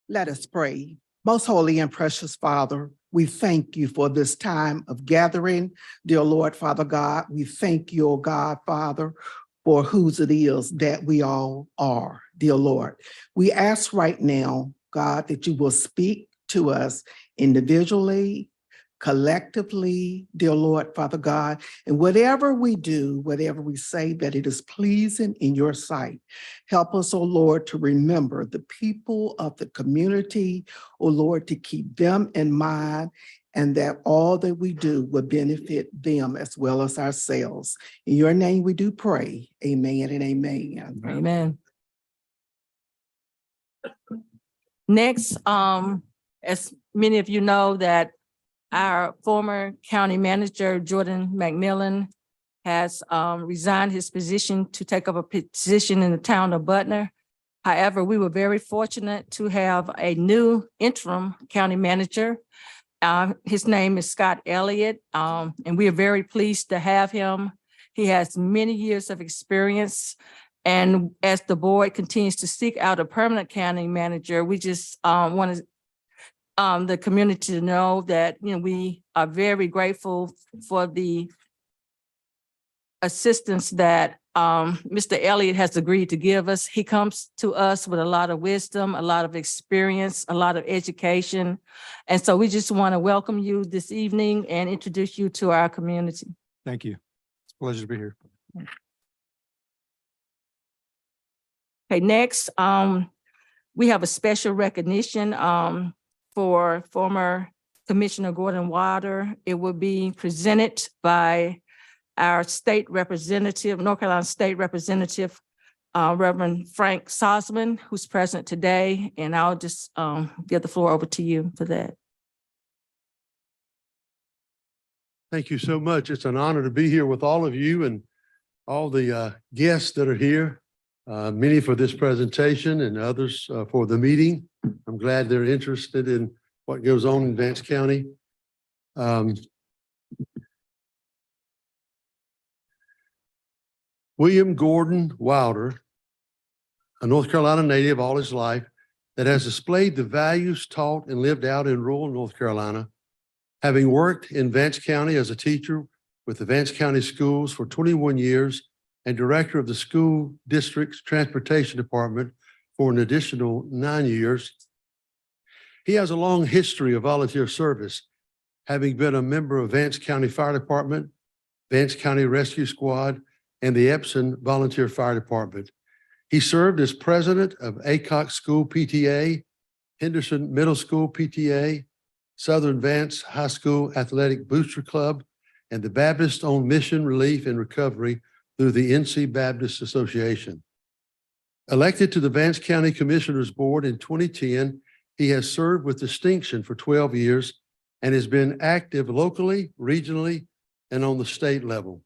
Let us pray. Most holy and precious Father, we thank you for this time of gathering. Dear Lord, Father God, we thank you, oh God, Father, for whose it is that we all are, dear Lord. We ask right now, God, that you will speak to us individually, collectively, dear Lord, Father God, and whatever we do, whatever we say, that it is pleasing in your sight. Help us, oh Lord, to remember the people of the community, oh Lord, to keep them in mind, and that all that we do will benefit them as well as ourselves. In your name we do pray. Amen and amen. Amen. Next, as many of you know, that our former county manager, Jordan McMillan, has resigned his position to take up a position in the town of Butner. However, we were very fortunate to have a new interim county manager. His name is Scott Elliott, and we are very pleased to have him. He has many years of experience. And as the board continues to seek out a permanent county manager, we just want the community to know that, we are very grateful for the assistance that Mr. Elliott has agreed to give us. He comes to us with a lot of wisdom, a lot of experience, a lot of education. And so we just want to welcome you this evening and introduce you to our community. Thank you. It's a pleasure to be here. Okay, next, we have a special recognition for former Commissioner Gordon Wilder. It will be presented by our state representative, North Carolina State Representative, Reverend Frank Sosman, who's present today, and I'll just give the floor over to you for that. Thank you so much. It's an honor to be here with all of you and all the guests that are here, many for this presentation and others for the meeting. I'm glad they're interested in what goes on in Vance County. William Gordon Wilder, a North Carolina native all his life, that has displayed the values taught and lived out in rural North Carolina, having worked in Vance County as a teacher with the Vance County Schools for 21 years and director of the school district's transportation department for an additional 9 years. He has a long history of volunteer service, having been a member of Vance County Fire Department, Vance County Rescue Squad, and the Epsom Volunteer Fire Department. He served as president of Aycock School PTA, Henderson Middle School PTA, Southern Vance High School Athletic Booster Club, and the Baptist on Mission Relief and Recovery through the NC Baptist Association. Elected to the Vance County Commissioners Board in 2010, he has served with distinction for 12 years and has been active locally, regionally, and on the state level.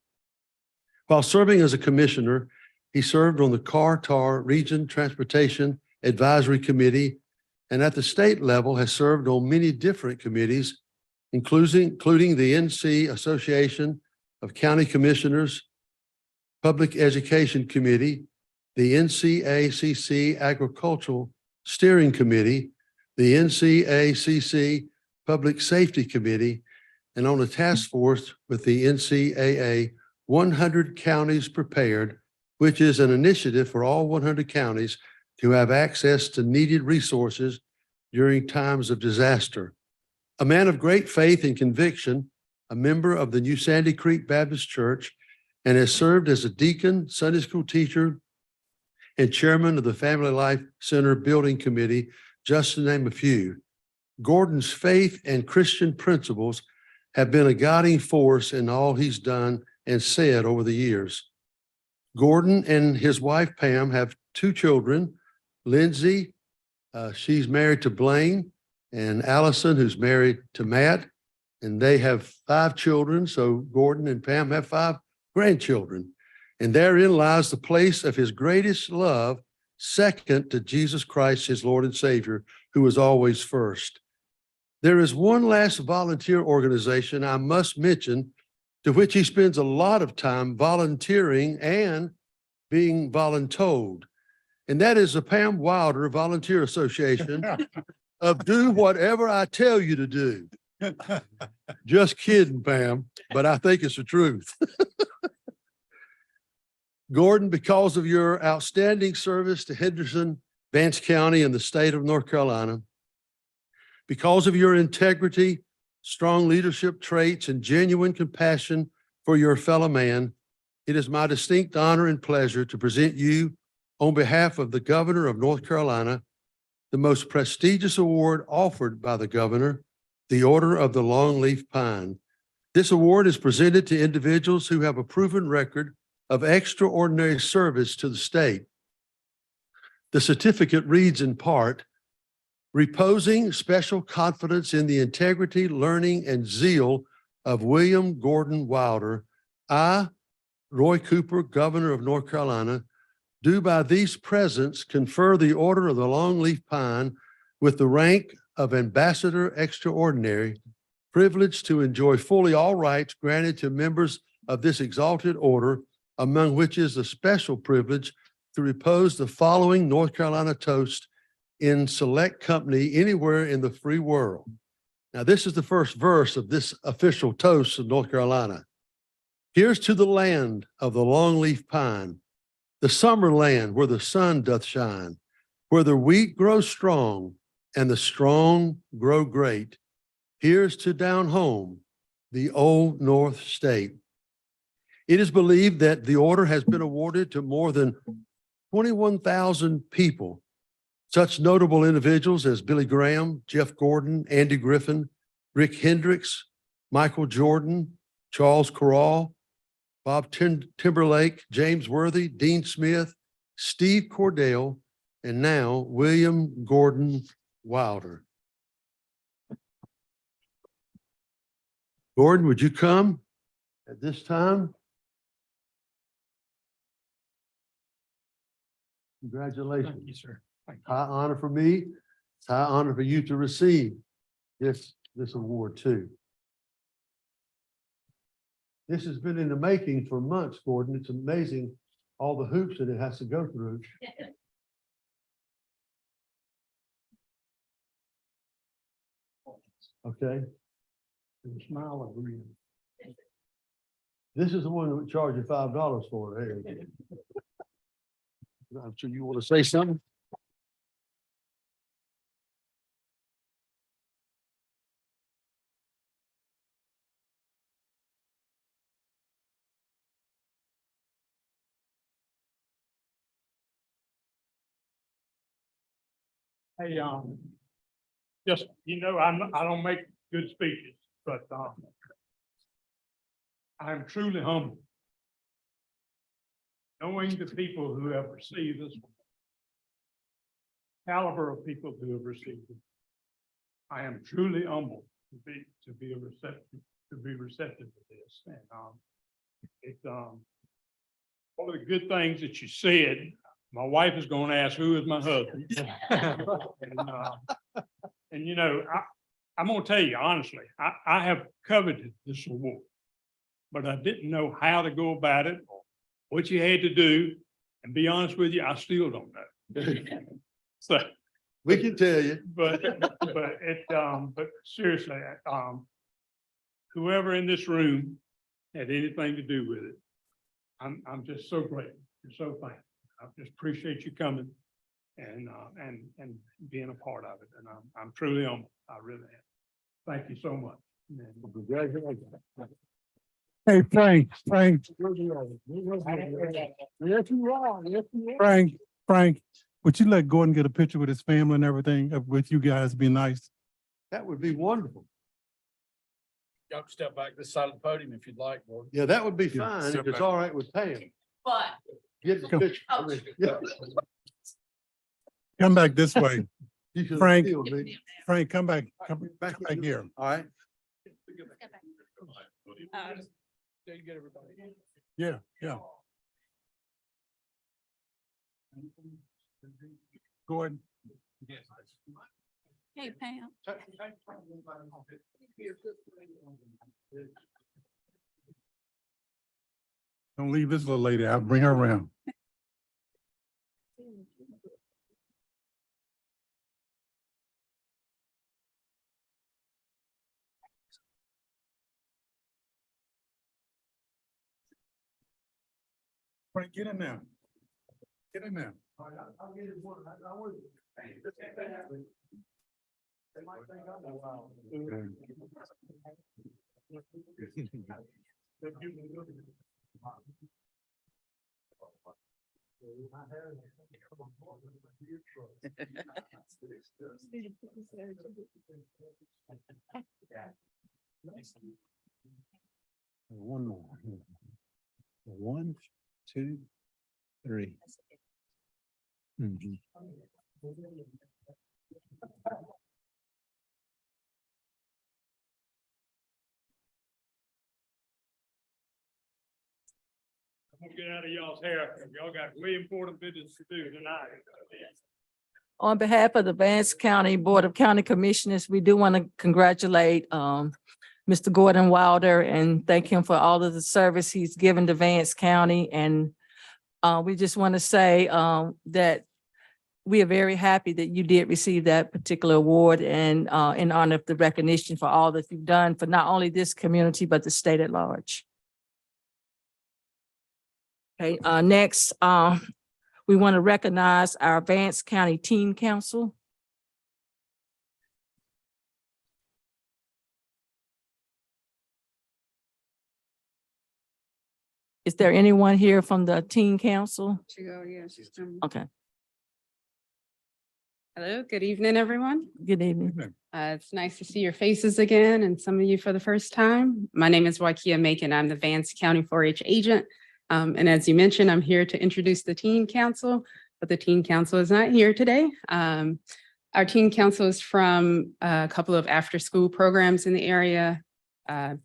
While serving as a commissioner, he served on the Car-Tar Region Transportation Advisory Committee, and at the state level has served on many different committees, including the NC Association of County Commissioners, Public Education Committee, the NCACC Agricultural Steering Committee, the NCACC Public Safety Committee, and on a task force with the NCAA 100 Counties Prepared, which is an initiative for all 100 counties to have access to needed resources during times of disaster. A man of great faith and conviction, a member of the New Sandy Creek Baptist Church, and has served as a deacon, Sunday school teacher, and chairman of the Family Life Center Building Committee, just to name a few. Gordon's faith and Christian principles have been a guiding force in all he's done and said over the years. Gordon and his wife Pam have 2 children, Lindsay, she's married to Blaine, and Allison, who's married to Matt, and they have 5 children. So Gordon and Pam have 5 grandchildren. And therein lies the place of his greatest love, second to Jesus Christ, his Lord and Savior, who is always first. There is one last volunteer organization I must mention, to which he spends a lot of time volunteering and being voluntold. and that is the Pam Wilder Volunteer Association of do whatever I tell you to do. Just kidding, Pam, but I think it's the truth. Gordon, because of your outstanding service to Henderson, Vance County, and the state of North Carolina, because of your integrity, strong leadership traits, and genuine compassion for your fellow man, it is my distinct honor and pleasure to present you, on behalf of the Governor of North Carolina, the most prestigious award offered by the Governor, the Order of the Longleaf Pine. This award is presented to individuals who have a proven record of extraordinary service to the state. The certificate reads in part, reposing special confidence in the integrity, learning, and zeal of William Gordon Wilder, I, Roy Cooper, Governor of North Carolina, do by these presents confer the Order of the Longleaf Pine with the rank of Ambassador Extraordinary, privileged to enjoy fully all rights granted to members of this exalted order, among which is the special privilege to repose the following North Carolina toast in select company anywhere in the free world. Now, this is the first verse of this official toast of North Carolina. Here's to the land of the longleaf pine, the summer land where the sun doth shine, where the wheat grows strong and the strong grow great. Here's to down home, the old North State. It is believed that the order has been awarded to more than 21,000 people. Such notable individuals as Billy Graham, Jeff Gordon, Andy Griffin, Rick Hendricks, Michael Jordan, Charles Corral, Bob Timberlake, James Worthy, Dean Smith, Steve Cordell, and now William Gordon Wilder. Gordon, would you come at this time? Congratulations. Thank you, sir. High honor for me. It's high honor for you to receive this award too. This has been in the making for months, Gordon. It's amazing all the hoops that it has to go through. Okay. And smile and breathe. This is the one that would charge you $5 for. Hey. I'm sure you want to say something. Hey, just, I don't make good speeches, but, I'm truly humbled. Knowing the people who have received this, caliber of people who have received it, I am truly humbled to be receptive to this. And, one of the good things that you said, my wife is going to ask, who is my husband? And I'm going to tell you honestly, I have coveted this award, but I didn't know how to go about it, what you had to do. And be honest with you, I still don't know. So We can tell you. but seriously, whoever in this room had anything to do with it, I'm just so grateful. I'm so thankful. I just appreciate you coming and being a part of it. And I'm truly humbled. I really am. Thank you so much. Congratulations. Hey, Frank, Frank, would you let Gordon get a picture with his family and everything, with you guys, be nice? That would be wonderful. Y'all can step back this side of the podium if you'd like, Gordon. Yeah, that would be Yeah, fine step if it's back. all right with Pam. But Get the Come. picture. Oh. Yeah. Come back this way. You should Frank. feel me. Frank, come back here. All right. There you get everybody. Yeah, yeah. Gordon. hey, Pam, Don't leave this little lady. I'll bring her around. Frank, get in there. Get in there. One more. One, two, three. Mhm. I'm gonna get out of y'all's hair. Y'all got way important business to do tonight. On behalf of the Vance County Board of County Commissioners, we do want to congratulate Mr. Gordon Wilder and thank him for all of the service he's given to Vance County. And we just want to say that we are very happy that you did receive that particular award and in honor of the recognition for all that you've done for not only this community, but the state at large. Okay, next, we want to recognize our Vance County Teen Council. Is there anyone here from the Teen Council? Okay, Hello, good evening, everyone. good evening. It's nice to see your faces again and some of you for the first time. My name is Waikia Macon. I'm the Vance County 4-H agent. And as you mentioned, I'm here to introduce the Teen Council, but the Teen Council is not here today. Our Teen Council is from a couple of after-school programs in the area,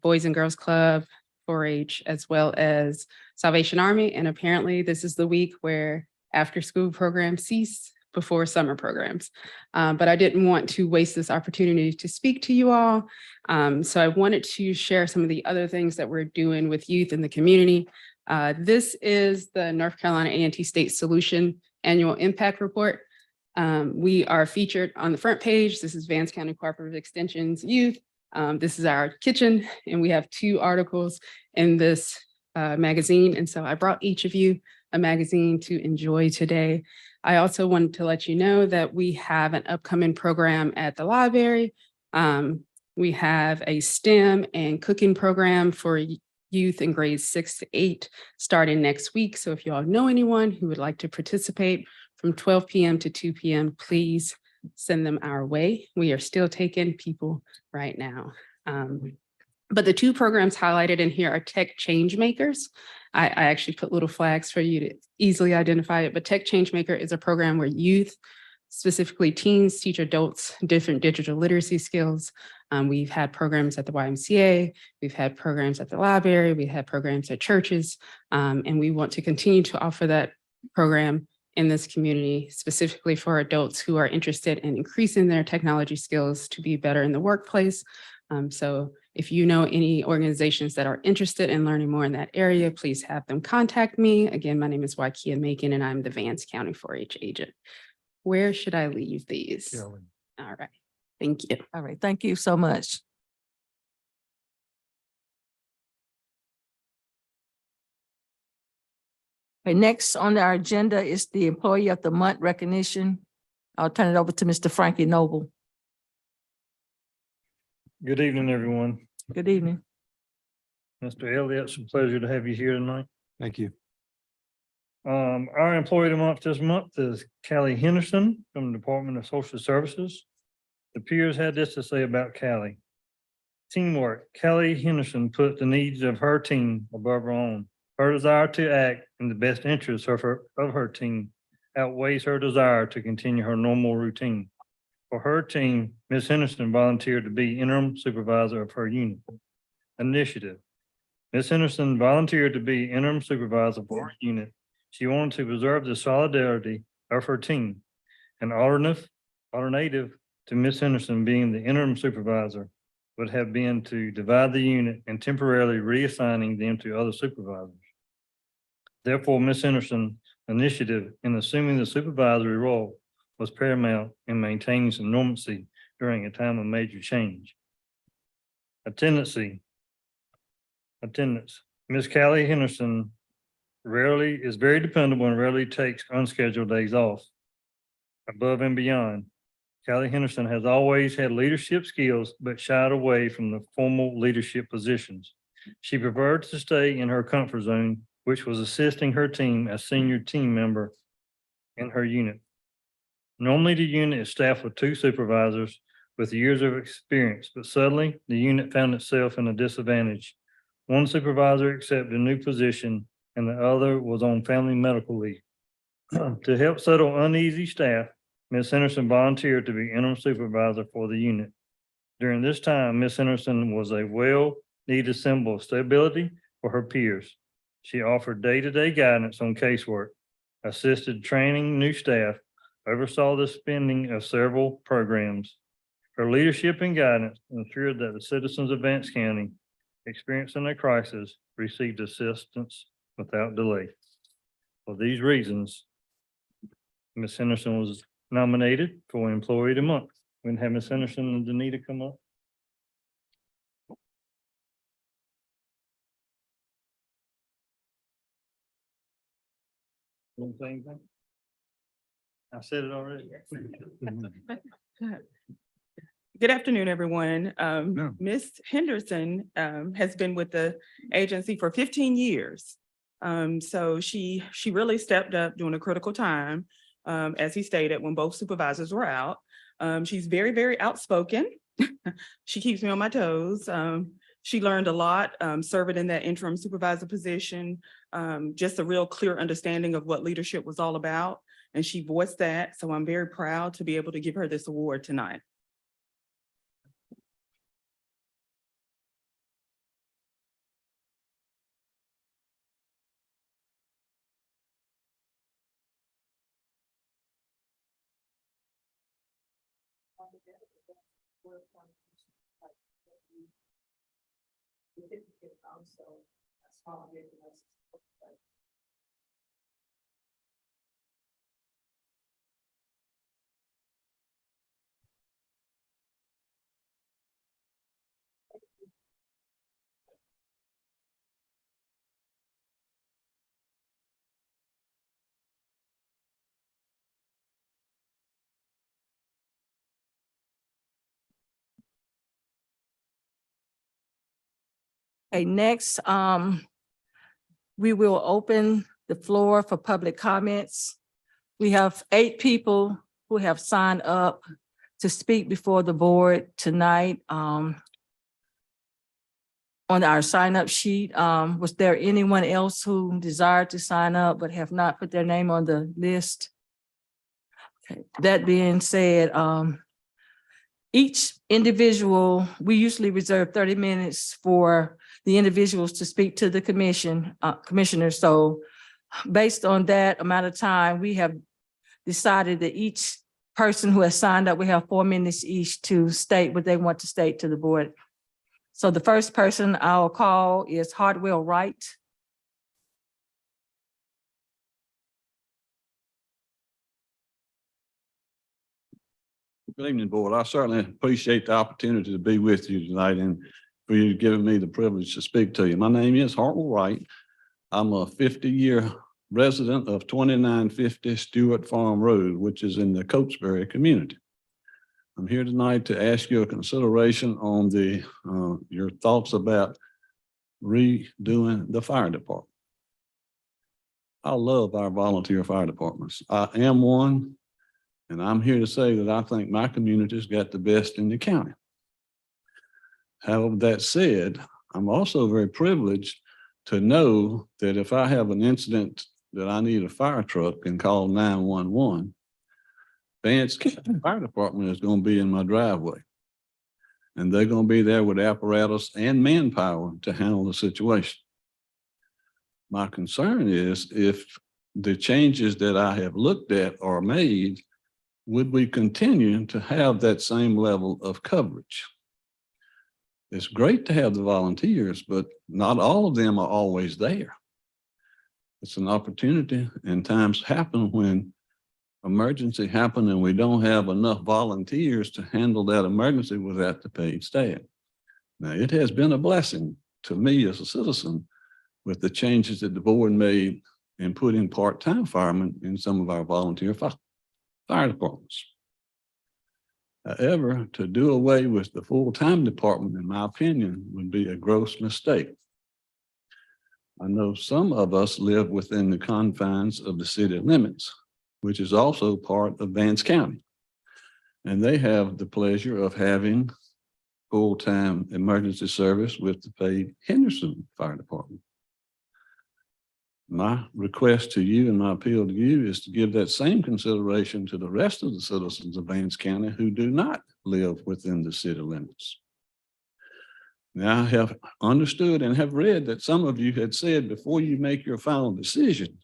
Boys and Girls Club, 4-H, as well as Salvation Army. And apparently this is the week where after-school programs cease before summer programs. But I didn't want to waste this opportunity to speak to you all. So I wanted to share some of the other things that we're doing with youth in the community. This is the North Carolina A&T State Solution Annual Impact Report. We are featured on the front page. This is Vance County Cooperative Extension's youth. This is our kitchen, and we have 2 articles in this magazine. And so I brought each of you a magazine to enjoy today. I also wanted to let you know that we have an upcoming program at the library. We have a STEM and cooking program for youth in grades 6 to 8 starting next week. So if you all know anyone who would like to participate from 12 p.m. to 2 p.m., please send them our way. We are still taking people right now. But the 2 programs highlighted in here are Tech Change Makers. I actually put little flags for you to easily identify it, but Tech Change Maker is a program where youth, specifically teens, teach adults different digital literacy skills. We've had programs at the YMCA, we've had programs at the library, we had programs at churches, and we want to continue to offer that program in this community, specifically for adults who are interested in increasing their technology skills to be better in the workplace. So if you know any organizations that are interested in learning more in that area, please have them contact me. Again, my name is Waikia Macon, and I'm the Vance County 4-H agent. Where should I leave these? Carolyn. All right, thank you. All right, thank you so much. Okay, next on our agenda is the Employee of the Month recognition. I'll turn it over to Mr. Frankie Noble. Good evening, everyone. Good evening. Mr. Elliott, it's a pleasure to have you here tonight. Thank you. Our employee of the month this month is Callie Henderson from the Department of Social Services. The peers had this to say about Callie. Teamwork. Callie Henderson put the needs of her team above her own. Her desire to act in the best interest of her team outweighs her desire to continue her normal routine. For her team, Ms. Henderson volunteered to be interim supervisor of her unit. Initiative. Ms. Henderson volunteered to be interim supervisor for her unit. She wanted to preserve the solidarity of her team. An alternative to Ms. Henderson being the interim supervisor would have been to divide the unit and temporarily reassigning them to other supervisors. Therefore, Ms. Henderson's initiative in assuming the supervisory role was paramount in maintaining some normalcy during a time of major change. Attendance. Ms. Callie Henderson Rarely is very dependable and rarely takes unscheduled days off. Above and beyond, Callie Henderson has always had leadership skills, but shied away from the formal leadership positions. She preferred to stay in her comfort zone, which was assisting her team as senior team member in her unit. Normally, the unit is staffed with 2 supervisors with years of experience, but suddenly the unit found itself in a disadvantage. One supervisor accepted a new position and the other was on family medical leave. To help settle uneasy staff, Ms. Henderson volunteered to be interim supervisor for the unit. During this time, Ms. Henderson was a well-needed symbol of stability for her peers. She offered day-to-day guidance on casework, assisted training new staff, oversaw the spending of several programs. Her leadership and guidance ensured that the citizens of Vance County experiencing a crisis received assistance without delay. For these reasons, Ms. Henderson was nominated for Employee of the Month. We can have Ms. Henderson and Danita come up. Want to say anything? I said it already. Good afternoon, everyone. No. Ms. Henderson has been with the agency for 15 years. So she really stepped up during a critical time, as he stated, when both supervisors were out. She's very, very outspoken. She keeps me on my toes. She learned a lot, serving in that interim supervisor position, just a real clear understanding of what leadership was all about. And she voiced that. So I'm very proud to be able to give her this award tonight. Okay, next, we will open the floor for public comments. We have 8 people who have signed up to speak before the board tonight. On our sign-up sheet, was there anyone else who desired to sign up but have not put their name on the list? Okay, that being said, each individual, we usually reserve 30 minutes for the individuals to speak to the commissioners. So based on that amount of time, we have decided that each person who has signed up, we have 4 minutes each to state what they want to state to the board. So the first person I'll call is Hardwell Wright. Good evening, board. I certainly appreciate the opportunity to be with you tonight and for you giving me the privilege to speak to you. My name is Hartwell Wright. I'm a 50-year resident of 2950 Stewart Farm Road, which is in the Cokesbury community. I'm here tonight to ask you a consideration on your thoughts about redoing the fire department. I love our volunteer fire departments. I am one. And I'm here to say that I think my community's got the best in the county. However, that said, I'm also very privileged to know that if I have an incident that I need a fire truck and call 911, Vance County Fire Department is going to be in my driveway. And they're going to be there with apparatus and manpower to handle the situation. My concern is if the changes that I have looked at are made, would we continue to have that same level of coverage? It's great to have the volunteers, but not all of them are always there. It's an opportunity, and times happen when emergency happen and we don't have enough volunteers to handle that emergency without the paid staff. Now, it has been a blessing to me as a citizen with the changes that the board made and putting part-time firemen in some of our volunteer fire departments. However, to do away with the full-time department, in my opinion, would be a gross mistake. I know some of us live within the confines of the city limits, which is also part of Vance County. And they have the pleasure of having full-time emergency service with the paid Henderson Fire Department. My request to you and my appeal to you is to give that same consideration to the rest of the citizens of Vance County who do not live within the city limits. Now, I have understood and have read that some of you had said before you make your final decision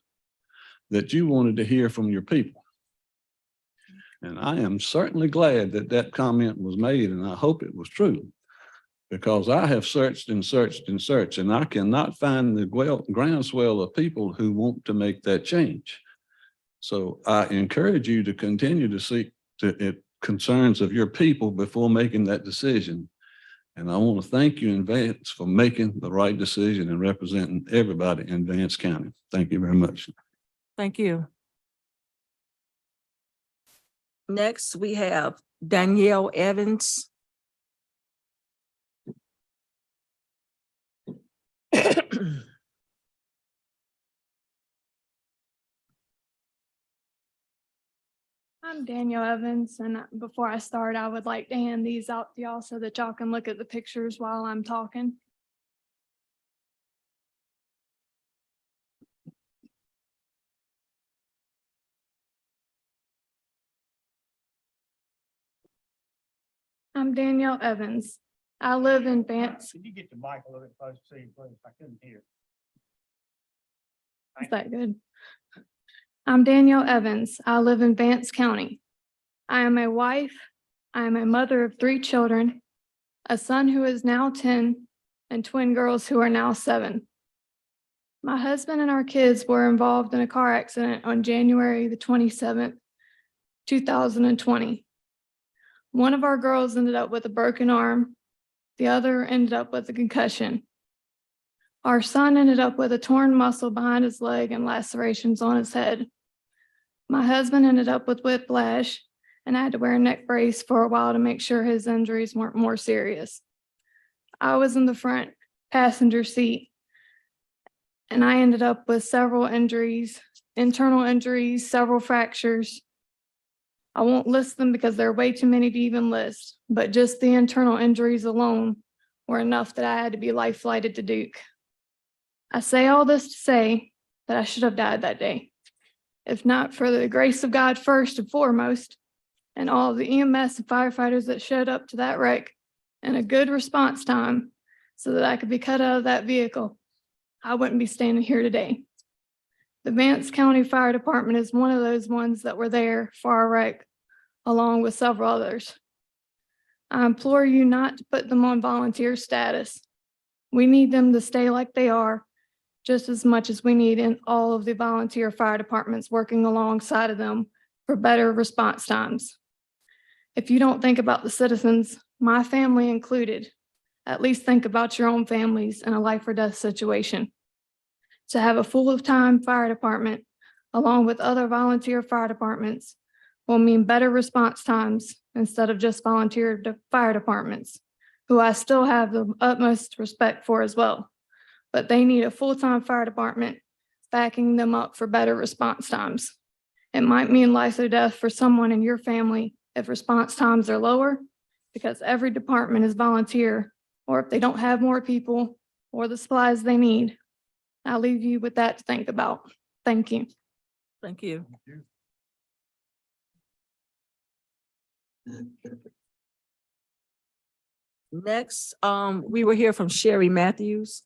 that you wanted to hear from your people. And I am certainly glad that that comment was made, and I hope it was true, because I have searched and searched and searched, and I cannot find the groundswell of people who want to make that change. So I encourage you to continue to seek the concerns of your people before making that decision. And I want to thank you in advance for making the right decision and representing everybody in Vance County. Thank you very much. Thank you. Next, we have Danielle Evans. I'm Danielle Evans, and before I start, I would like to hand these out to y'all so that y'all can look at the pictures while I'm talking. I'm Danielle Evans. I live in Vance. Can you get the mic a little bit closer to you, please? I couldn't hear. Is that good? I'm Danielle Evans. I live in Vance County. I am a wife. I am a mother of 3 children, a son who is now 10, and twin girls who are now 7. My husband and our kids were involved in a car accident on January the 27th, 2020. One of our girls ended up with a broken arm. The other ended up with a concussion. Our son ended up with a torn muscle behind his leg and lacerations on his head. My husband ended up with whiplash and I had to wear a neck brace for a while to make sure his injuries weren't more serious. I was in the front passenger seat and I ended up with several injuries, internal injuries, several fractures. I won't list them because there are way too many to even list, but just the internal injuries alone were enough that I had to be life flighted to Duke. I say all this to say that I should have died that day, if not for the grace of God first and foremost, and all of the EMS and firefighters that showed up to that wreck in a good response time so that I could be cut out of that vehicle. I wouldn't be standing here today. The Vance County Fire Department is one of those ones that were there for our wreck, along with several others. I implore you not to put them on volunteer status. We need them to stay like they are, just as much as we need in all of the volunteer fire departments working alongside of them for better response times. If you don't think about the citizens, my family included, at least think about your own families in a life or death situation. To have a full-time fire department, along with other volunteer fire departments, will mean better response times instead of just volunteer fire departments, who I still have the utmost respect for as well. But they need a full-time fire department backing them up for better response times. It might mean life or death for someone in your family if response times are lower, because every department is volunteer, or if they don't have more people or the supplies they need. I'll leave you with that to think about. Thank you. Thank you. Next, we will hear from Sherry Matthews.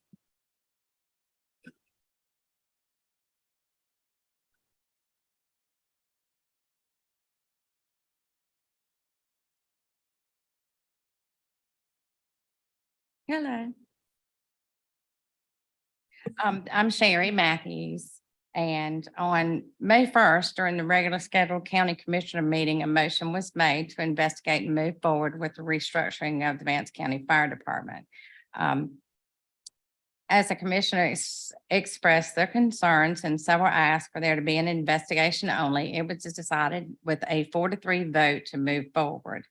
Hello. I'm Sherry Matthews, and on May 1st, during the regular scheduled county commissioner meeting, a motion was made to investigate and move forward with the restructuring of the Vance County Fire Department. as the commissioner expressed their concerns and several asked for there to be an investigation only, it was decided with a 4-3 vote to move forward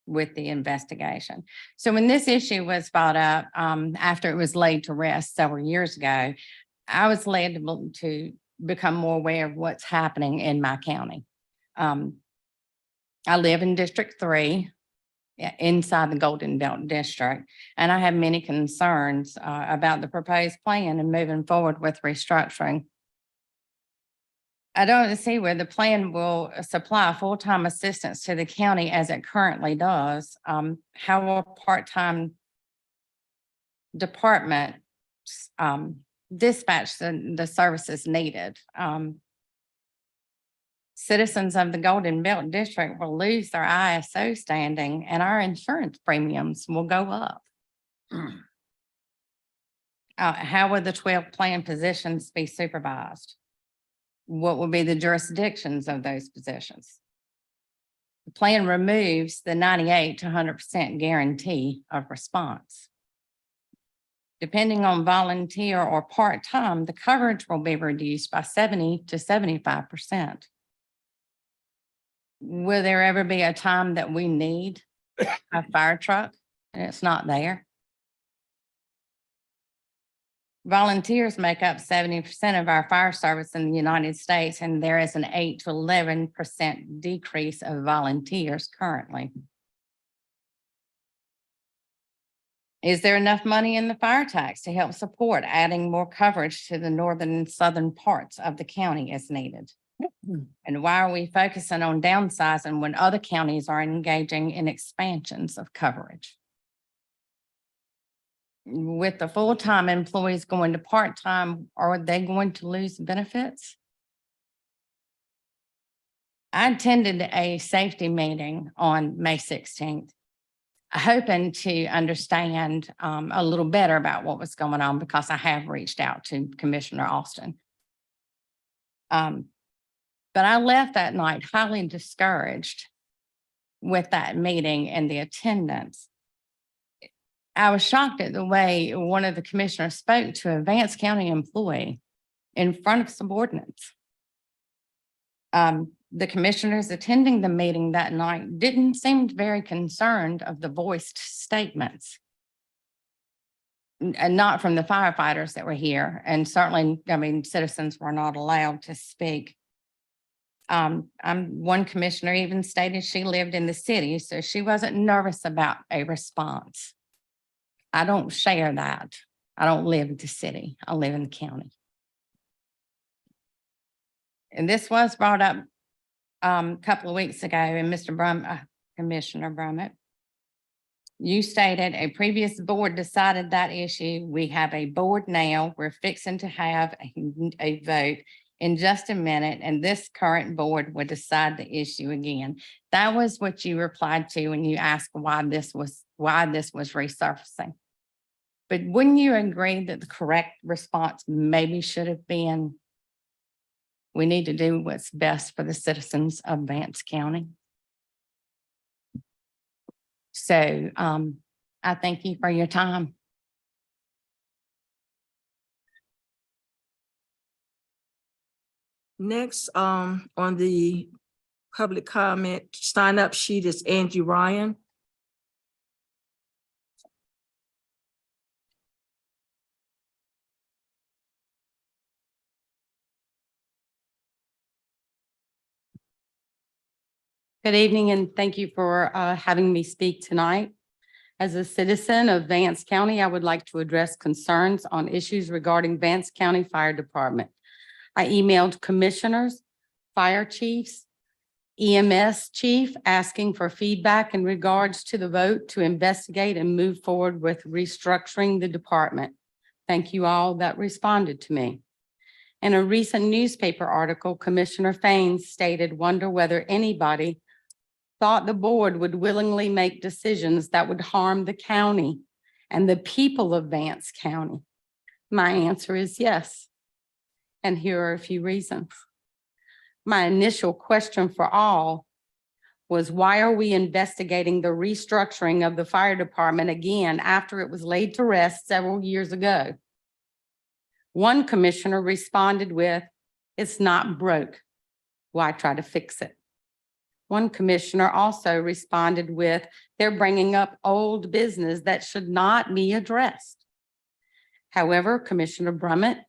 with the investigation. So when this issue was brought up, after it was laid to rest several years ago, I was led to become more aware of what's happening in my county. I live in District 3, inside the Golden Belt District, and I have many concerns about the proposed plan and moving forward with restructuring. I don't see where the plan will supply full-time assistance to the county as it currently does. How will part-time department dispatch the services needed? Citizens of the Golden Belt District will lose their ISO standing and our insurance premiums will go up. How will the 12 plan positions be supervised? What will be the jurisdictions of those positions? The plan removes the 98 to 100% guarantee of response. Depending on volunteer or part-time, the coverage will be reduced by 70 to 75%. Will there ever be a time that we need a fire truck and it's not there? Volunteers make up 70% of our fire service in the United States, and there is an 8 to 11% decrease of volunteers currently. Is there enough money in the fire tax to help support adding more coverage to the northern and southern parts of the county as needed? And why are we focusing on downsizing when other counties are engaging in expansions of coverage? With the full-time employees going to part-time, are they going to lose benefits? I attended a safety meeting on May 16th, hoping to understand a little better about what was going on because I have reached out to Commissioner Austin. But I left that night highly discouraged with that meeting and the attendance. I was shocked at the way one of the commissioners spoke to a Vance County employee in front of subordinates. The commissioners attending the meeting that night didn't seem very concerned of the voiced statements. And not from the firefighters that were here. And certainly, I mean, citizens were not allowed to speak. One commissioner even stated she lived in the city, so she wasn't nervous about a response. I don't share that. I don't live in the city. I live in the county. And this was brought up a couple of weeks ago, and Commissioner Brummett, you stated a previous board decided that issue. We have a board now. We're fixing to have a vote in just a minute, and this current board would decide the issue again. That was what you replied to when you asked why this was resurfacing. But wouldn't you agree that the correct response maybe should have been, we need to do what's best for the citizens of Vance County? So I thank you for your time. Next, on the public comment sign up sheet is Angie Ryan. Good evening, and thank you for having me speak tonight. As a citizen of Vance County, I would like to address concerns on issues regarding Vance County Fire Department. I emailed commissioners, fire chiefs, EMS chief, asking for feedback in regards to the vote to investigate and move forward with restructuring the department. Thank you all that responded to me. In a recent newspaper article, Commissioner Fain stated, "Wonder whether anybody thought the board would willingly make decisions that would harm the county and the people of Vance County." My answer is yes. And here are a few reasons. My initial question for all was, why are we investigating the restructuring of the fire department again after it was laid to rest several years ago? One commissioner responded with, it's not broke. Why try to fix it? One commissioner also responded with, they're bringing up old business that should not be addressed. However, Commissioner Brummett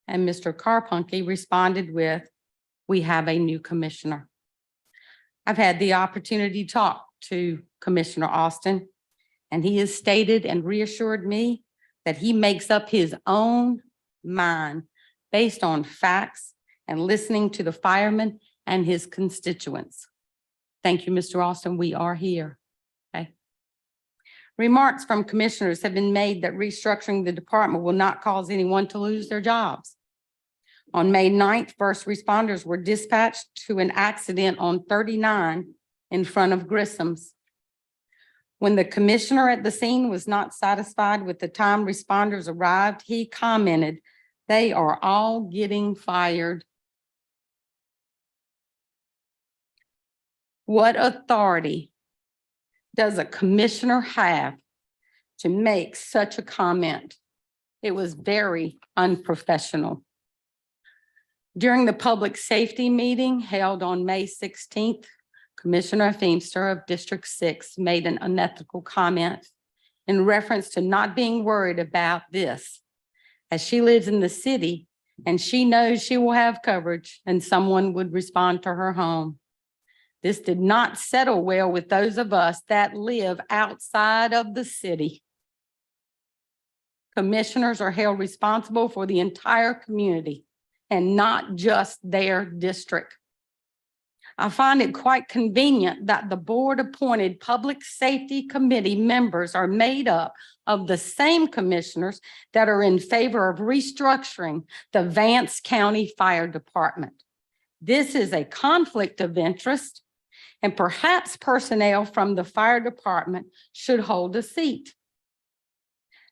and Mr. Carpunky responded with, we have a new commissioner. I've had the opportunity to talk to Commissioner Austin, and he has stated and reassured me that he makes up his own mind based on facts and listening to the firemen and his constituents. Thank you, Mr. Austin. We are here. Okay. Remarks from commissioners have been made that restructuring the department will not cause anyone to lose their jobs. On May 9th, first responders were dispatched to an accident on 39 in front of Grissom's. When the commissioner at the scene was not satisfied with the time responders arrived, he commented, they are all getting fired. What authority does a commissioner have to make such a comment? It was very unprofessional. During the public safety meeting held on May 16th, Commissioner Feimster of District 6 made an unethical comment in reference to not being worried about this, as she lives in the city and she knows she will have coverage and someone would respond to her home. This did not settle well with those of us that live outside of the city. Commissioners are held responsible for the entire community and not just their district. I find it quite convenient that the board-appointed Public Safety Committee members are made up of the same commissioners that are in favor of restructuring the Vance County Fire Department. This is a conflict of interest, and perhaps personnel from the fire department should hold a seat.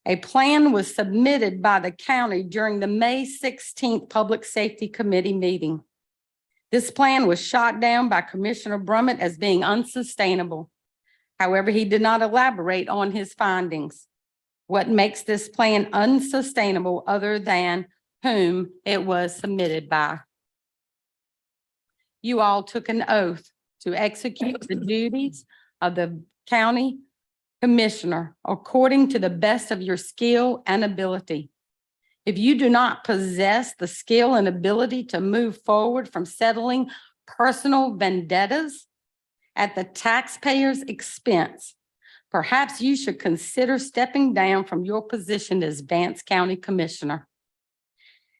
A plan was submitted by the county during the May 16th Public Safety Committee meeting. This plan was shot down by Commissioner Brummett as being unsustainable. However, he did not elaborate on his findings. What makes this plan unsustainable other than whom it was submitted by? You all took an oath to execute the duties of the county commissioner according to the best of your skill and ability. If you do not possess the skill and ability to move forward from settling personal vendettas at the taxpayer's expense, perhaps you should consider stepping down from your position as Vance County Commissioner.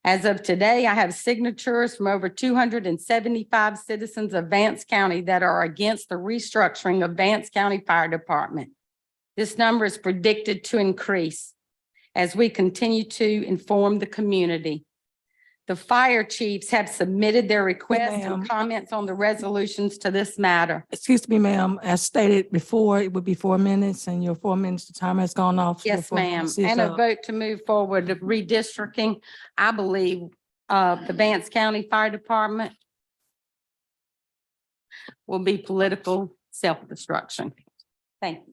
As of today, I have signatures from over 275 citizens of Vance County that are against the restructuring of Vance County Fire Department. This number is predicted to increase as we continue to inform the community. The fire chiefs have submitted their requests ma'am. and comments on the resolutions to this matter. Excuse me, ma'am, as stated before, it would be 4 minutes and your 4 minutes, the timer has gone off. Your Yes, 4 ma'am. minutes is And a up. vote to move forward of redistricting, I believe, the Vance County Fire Department will be political self-destruction. Thank you.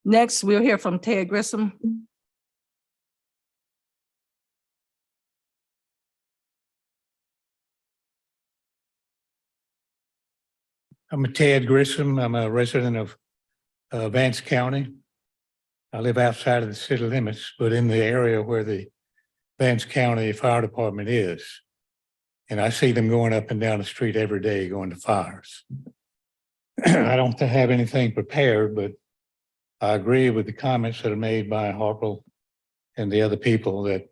Next, we'll hear from Ted Grissom. I'm Ted Grissom. I'm a resident of Vance County. I live outside of the city limits, but in the area where the Vance County Fire Department is. And I see them going up and down the street every day going to fires. I don't have anything prepared, but I agree with the comments that are made by Harple and the other people that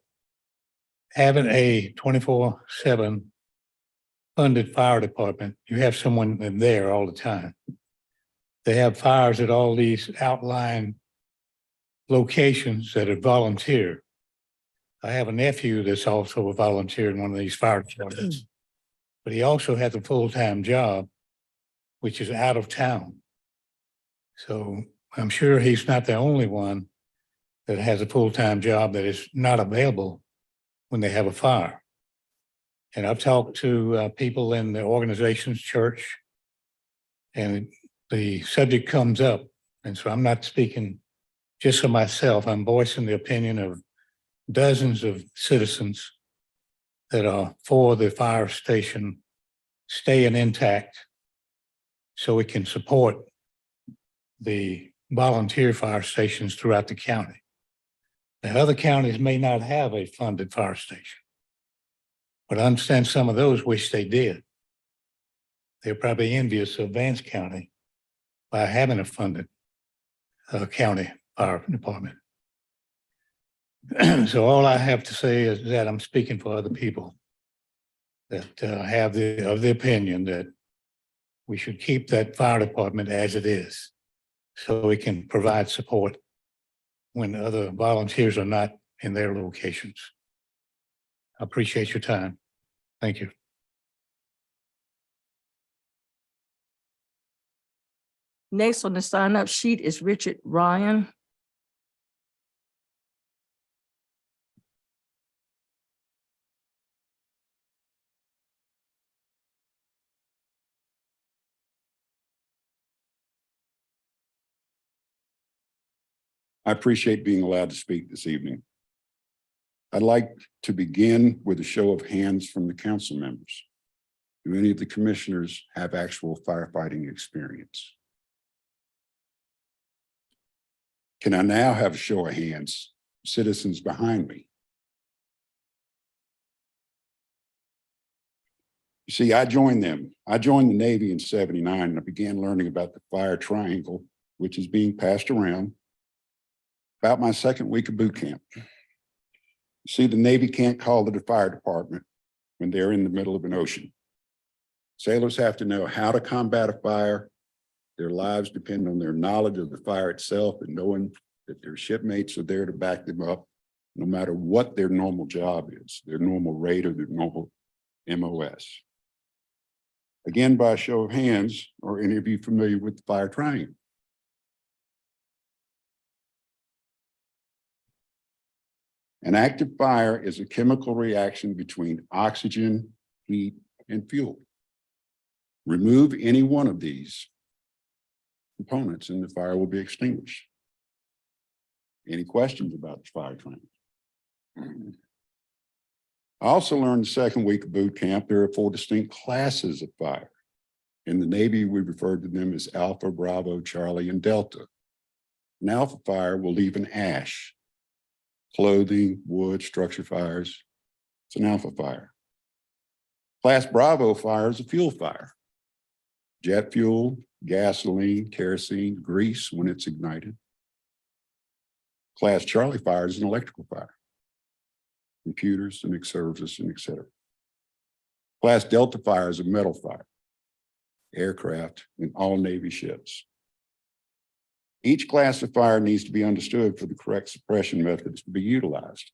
having a 24/7 funded fire department, you have someone in there all the time. They have fires at all these outlying locations that are volunteer. I have a nephew that's also a volunteer in one of these fire departments, but he also has a full-time job, which is out of town. So I'm sure he's not the only one that has a full-time job that is not available when they have a fire. And I've talked to people in the organization's church, and the subject comes up. And so I'm not speaking just for myself. I'm voicing the opinion of dozens of citizens that are for the fire station staying intact so we can support the volunteer fire stations throughout the county. Now, other counties may not have a funded fire station, but I understand some of those wish they did. They're probably envious of Vance County by having a funded county fire department. So all I have to say is that I'm speaking for other people that have the opinion that we should keep that fire department as it is, so we can provide support when other volunteers are not in their locations. I appreciate your time. Thank you. Next on the sign-up sheet is Richard Ryan. I appreciate being allowed to speak this evening. I'd like to begin with a show of hands from the council members. Do any of the commissioners have actual firefighting experience? Can I now have a show of hands, citizens behind me? You see, I joined them. I joined the Navy in '79 and I began learning about the fire triangle, which is being passed around about my second week of boot camp. See, the Navy can't call it a fire department when they're in the middle of an ocean. Sailors have to know how to combat a fire. Their lives depend on their knowledge of the fire itself and knowing that their shipmates are there to back them up, no matter what their normal job is, their normal rate or their normal MOS. Again, by a show of hands, are any of you familiar with the fire triangle? An active fire is a chemical reaction between oxygen, heat, and fuel. Remove any one of these components and the fire will be extinguished. Any questions about the fire triangle? I also learned the second week of boot camp, there are 4 distinct classes of fire. In the Navy, we referred to them as Alpha, Bravo, Charlie, and Delta. An alpha fire will leave an ash. Clothing, wood, structure fires, it's an alpha fire. Class Bravo fire is a fuel fire. Jet fuel, gasoline, kerosene, grease when it's ignited. Class Charlie fire is an electrical fire. Computers, and services, and et cetera. Class Delta fire is a metal fire. Aircraft and all Navy ships. Each class of fire needs to be understood for the correct suppression methods to be utilized.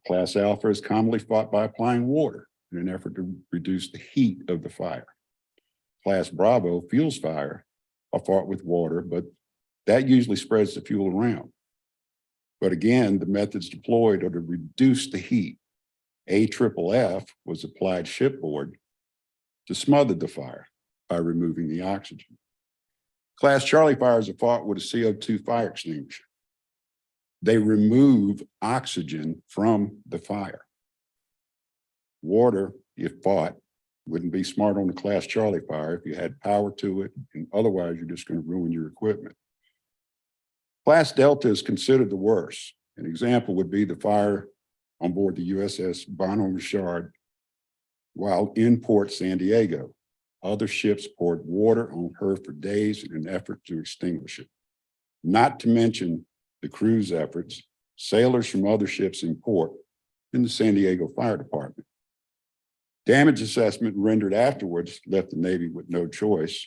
Class Alpha is commonly fought by applying water in an effort to reduce the heat of the fire. Class Bravo, fuels fire, are fought with water, but that usually spreads the fuel around. But again, the methods deployed are to reduce the heat. AFFF was applied shipboard to smother the fire by removing the oxygen. Class Charlie fires are fought with a CO2 fire extinguisher. They remove oxygen from the fire. Water, if fought, wouldn't be smart on a Class Charlie fire if you had power to it, and otherwise you're just going to ruin your equipment. Class Delta is considered the worst. An example would be the fire on board the USS Bonhomme Richard while in Port San Diego. Other ships poured water on her for days in an effort to extinguish it. Not to mention the crew's efforts, sailors from other ships in port, and the San Diego Fire Department. Damage assessment rendered afterwards left the Navy with no choice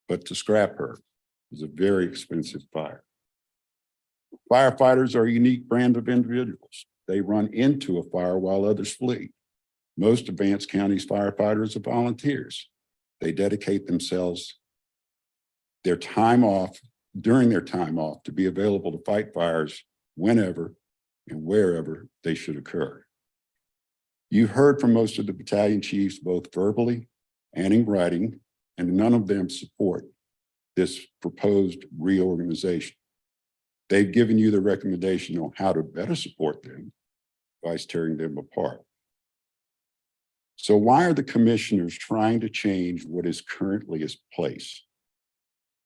but to scrap her. It was a very expensive fire. Firefighters are a unique brand of individuals. They run into a fire while others flee. Most of Vance County's firefighters are volunteers. They dedicate themselves during their time off to be available to fight fires whenever and wherever they should occur. You heard from most of the battalion chiefs, both verbally and in writing, and none of them support this proposed reorganization. They've given you the recommendation on how to better support them by tearing them apart. So why are the commissioners trying to change what is currently in place?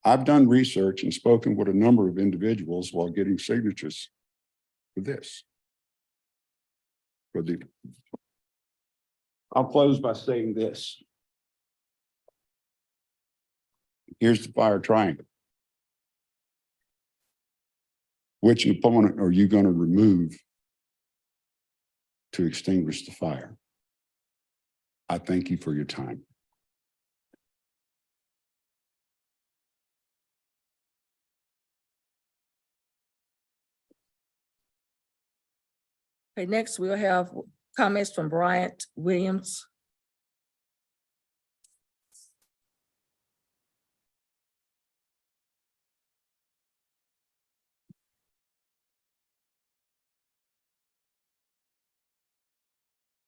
I've done research and spoken with a number of individuals while getting signatures for this. I'll close by saying this. Here's the fire triangle. Which component are you going to remove to extinguish the fire? I thank you for your time. Okay, next we'll have comments from Bryant Williams.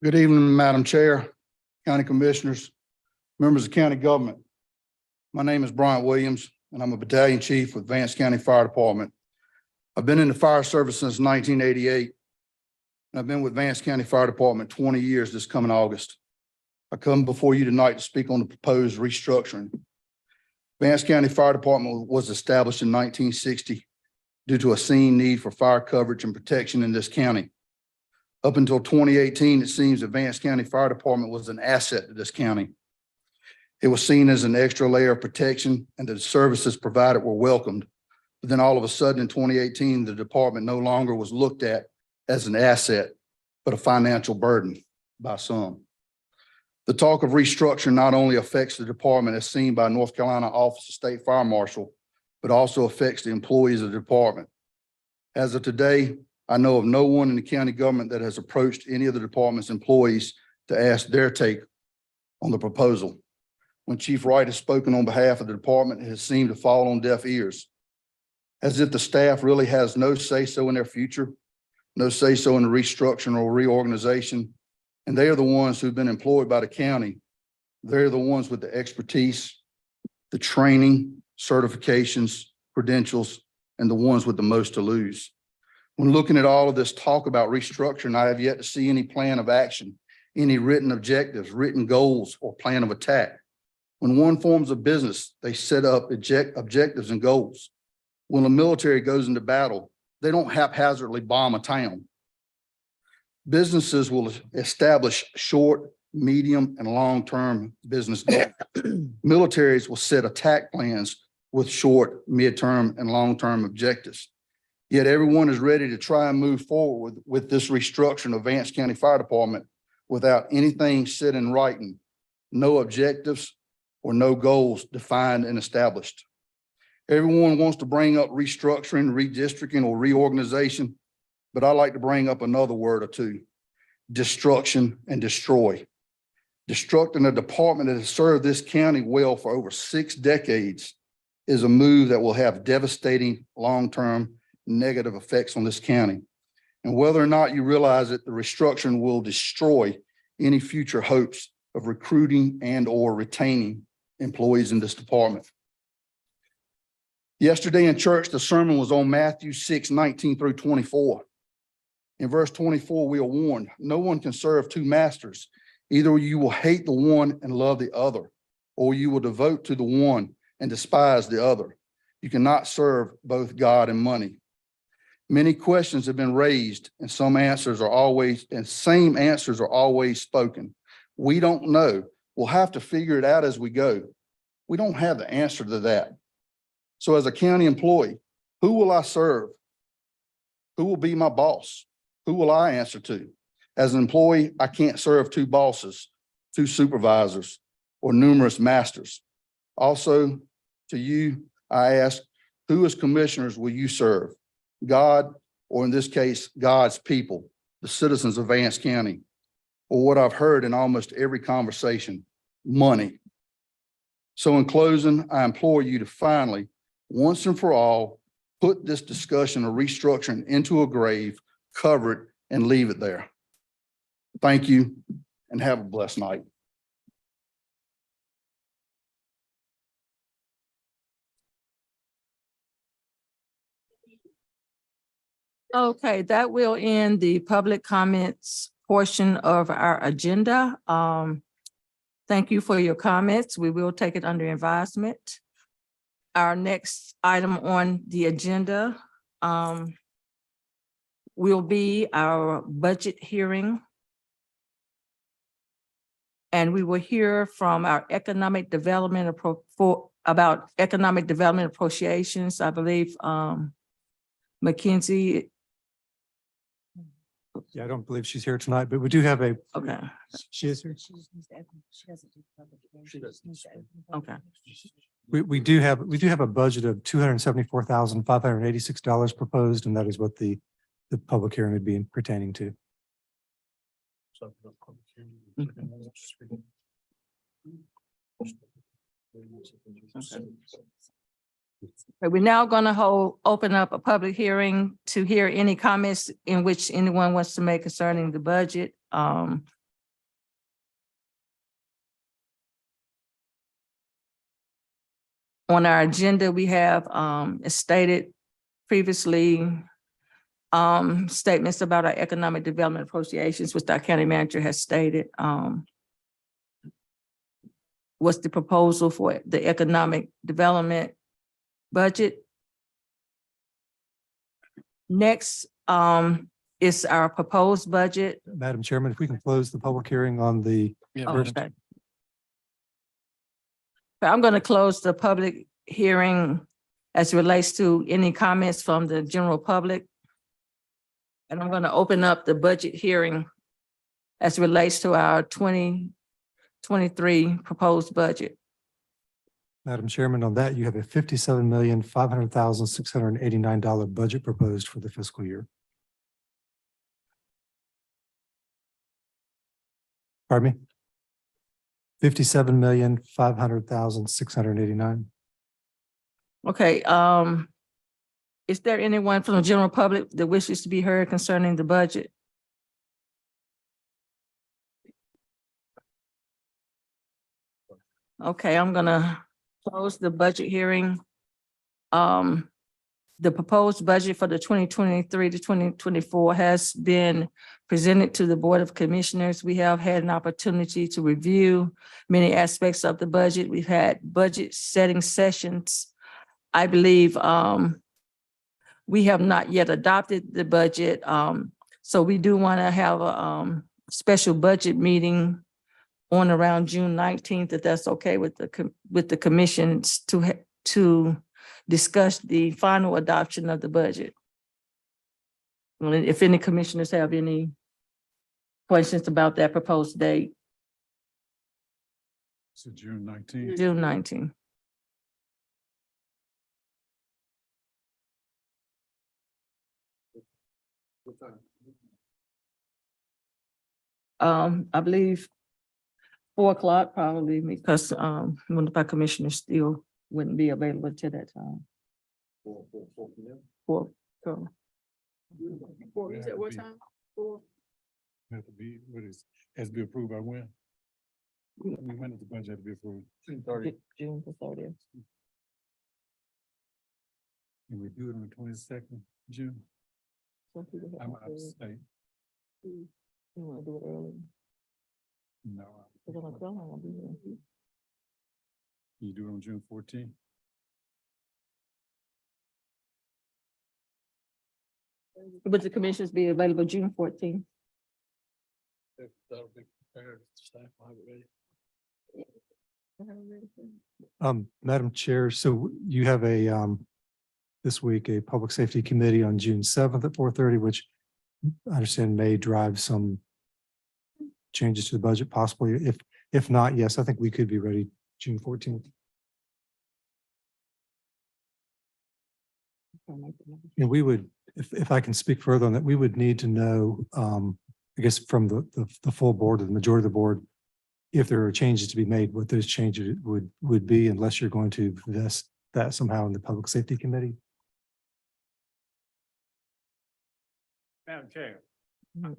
Good evening, Madam Chair, County Commissioners, members of county government. My name is Bryant Williams, and I'm a battalion chief with Vance County Fire Department. I've been in the fire service since 1988. And I've been with Vance County Fire Department 20 years this coming August. I come before you tonight to speak on the proposed restructuring. Vance County Fire Department was established in 1960 due to a seen need for fire coverage and protection in this county. Up until 2018, it seems that Vance County Fire Department was an asset to this county. It was seen as an extra layer of protection and the services provided were welcomed. But then all of a sudden in 2018, the department no longer was looked at as an asset, but a financial burden by some. The talk of restructuring not only affects the department as seen by North Carolina Office of State Fire Marshal, but also affects the employees of the department. As of today, I know of no one in the county government that has approached any of the department's employees to ask their take on the proposal. When Chief Wright has spoken on behalf of the department, it has seemed to fall on deaf ears, as if the staff really has no say-so in their future, no say-so in the restructuring or reorganization, and they are the ones who've been employed by the county. They're the ones with the expertise, the training, certifications, credentials, and the ones with the most to lose. When looking at all of this talk about restructuring, I have yet to see any plan of action, any written objectives, written goals, or plan of attack. When one forms a business, they set up objectives and goals. When the military goes into battle, they don't haphazardly bomb a town. Businesses will establish short, medium, and long-term business goals. Militaries will set attack plans with short, mid-term, and long-term objectives. Yet everyone is ready to try and move forward with this restructuring of Vance County Fire Department without anything set in writing, no objectives or no goals defined and established. Everyone wants to bring up restructuring, redistricting, or reorganization, but I like to bring up another word or two: destruction and destroy. Destructing a department that has served this county well for over 6 decades is a move that will have devastating long-term negative effects on this county. And whether or not you realize it, the restructuring will destroy any future hopes of recruiting and or retaining employees in this department. Yesterday in church, the sermon was on Matthew 6:19 through 24. In verse 24, we are warned, no one can serve 2 masters. Either you will hate the one and love the other, or you will devote to the one and despise the other. You cannot serve both God and money. Many questions have been raised and same answers are always spoken. We don't know. We'll have to figure it out as we go. We don't have the answer to that. So as a county employee, who will I serve? Who will be my boss? Who will I answer to? As an employee, I can't serve 2 bosses, 2 supervisors, or numerous masters. Also, to you, I ask, who as commissioners will you serve? God, or in this case, God's people, the citizens of Vance County, or what I've heard in almost every conversation, money. So in closing, I implore you to finally, once and for all, put this discussion of restructuring into a grave, cover it, and leave it there. Thank you and have a blessed night. Okay, that will end the public comments portion of our agenda. Thank you for your comments. We will take it under advisement. Our next item on the agenda will be our budget hearing. And we will hear from our economic development about economic development appropriations. I believe Mackenzie. Yeah, I don't believe she's here tonight, but we do have a, Okay, she is here. okay. We do have a budget of $274,586 proposed, and that is what the public hearing would be pertaining to. We're now going to open up a public hearing to hear any comments in which anyone wants to make concerning the budget. On our agenda, we have, as stated previously, statements about our economic development appropriations, which our county manager has stated. What's the proposal for the economic development budget? Next, is our proposed budget. Madam Chairman, if we can close the public hearing on the first. Okay. I'm going to close the public hearing as it relates to any comments from the general public. And I'm going to open up the budget hearing as it relates to our 2023 proposed budget. Madam Chairman, on that, you have a $57,500,689 budget proposed for the fiscal year. Pardon me? $57,500,689. Okay, is there anyone from the general public that wishes to be heard concerning the budget? Okay, I'm gonna close the budget hearing. The proposed budget for the 2023 to 2024 has been presented to the Board of Commissioners. We have had an opportunity to review many aspects of the budget. We've had budget setting sessions. I believe we have not yet adopted the budget. So we do want to have a special budget meeting on around June 19th, if that's okay with the commissions to discuss the final adoption of the budget. Well, if any commissioners have any questions about that proposed date, So June 19th. June 19th. I believe 4 o'clock probably, because one of our commissioners still wouldn't be available to that time. 4. So. You said what time? 4. Have to be, what is, has to be approved by when? I mean, when does the budget have to be approved? June the 30th. Can we do it on the 22nd, June? Some people have I'm out of to- state. You want to do it early? No. Because I'm not gonna be here. You do it on June 14th? Would the commissioners be available June 14th? That'll be prepared, staff will have it ready. Madam Chair, so you have this week, a Public Safety Committee on June 7th at 4:30, which I understand may drive some changes to the budget possibly. If not, yes, I think we could be ready June 14th. And we would, if I can speak further on that, we would need to know, I guess from the full board or the majority of the board, if there are changes to be made, what those changes would be, unless you're going to vest that somehow in the Public Safety Committee. Madam Chair. Mhm.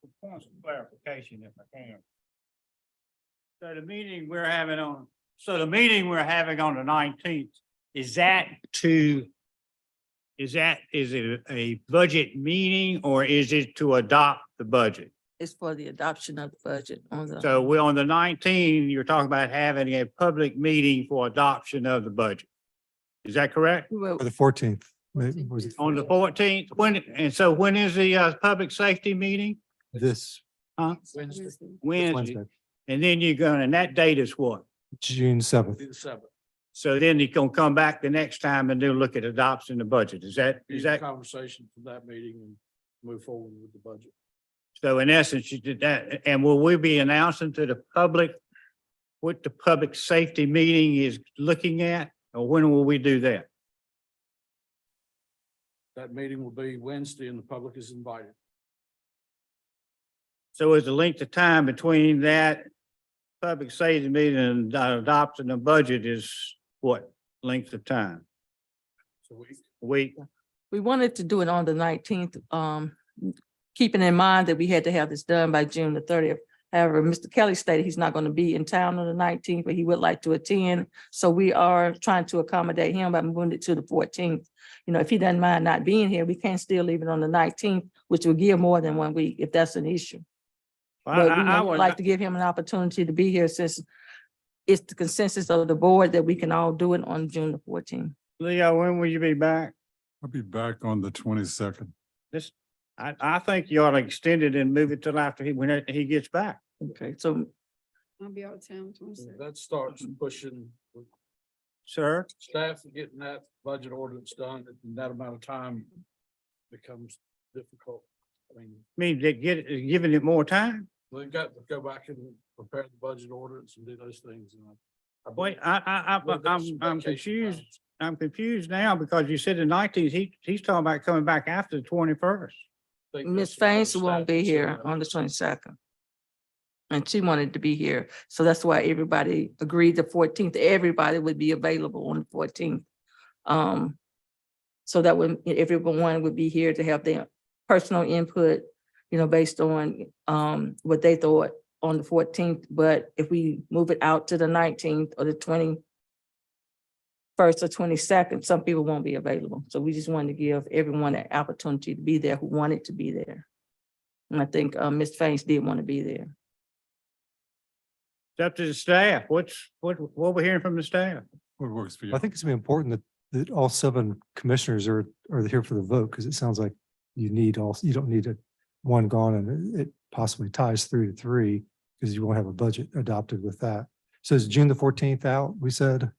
For points of clarification, if I can. So the meeting we're having on the 19th, is it a budget meeting or is it to adopt the budget? It's for the adoption of the budget on the. So we're on the 19th, you're talking about having a public meeting for adoption of the budget. Is that correct? Well, For the 14th. On the 14th, when is the public safety meeting? This Huh? Wednesday. Wednesday. And then and that date is what? June 7th. The 7th. So then you're gonna come back the next time and do look at adoption the budget. Is that, Conversation from that meeting and move forward with the budget. so in essence, you did that, and will we be announcing to the public what the public safety meeting is looking at, or when will we do that? That meeting will be Wednesday and the public is invited. So is the length of time between that public safety meeting and adopting the budget is what length of time? So Week? We wanted to do it on the 19th, keeping in mind that we had to have this done by June the 30th. However, Mr. Kelly stated he's not going to be in town on the 19th, but he would like to attend. So we are trying to accommodate him by moving it to the 14th. You know, if he doesn't mind not being here, we can still leave it on the 19th, which will give more than 1 week if that's an issue. But we would like to give him an opportunity to be here since it's the consensus of the board that we can all do it on June the 14th. Leo, when will you be back? I'll be back on the 22nd. I think you ought to extend it and move it till after when he gets back. Okay, so I'll be out of town. that starts pushing Sir, staff getting that budget ordinance done in that amount of time becomes difficult. I mean, they giving it more time? we've got to go back and prepare the budget ordinance and do those things. And Wait, I'm confused. I'm confused now because you said the 19th, he's talking about coming back after the 21st. Ms. Fancy won't be here on the 22nd. And she wanted to be here. So that's why everybody agreed the 14th, everybody would be available on the 14th. So that would, everyone would be here to have their personal input, you know, based on what they thought on the 14th. But if we move it out to the 19th or the 21st or 22nd, some people won't be available. So we just wanted to give everyone an opportunity to be there who wanted to be there. And I think Ms. Fangs did want to be there. It's up to the staff. What we're hearing from the staff? What works for you? I think it's gonna be important that all 7 commissioners are here for the vote, because it sounds like you don't need one gone and it possibly ties 3-3, because you won't have a budget adopted with that. So is June the 14th out, we said?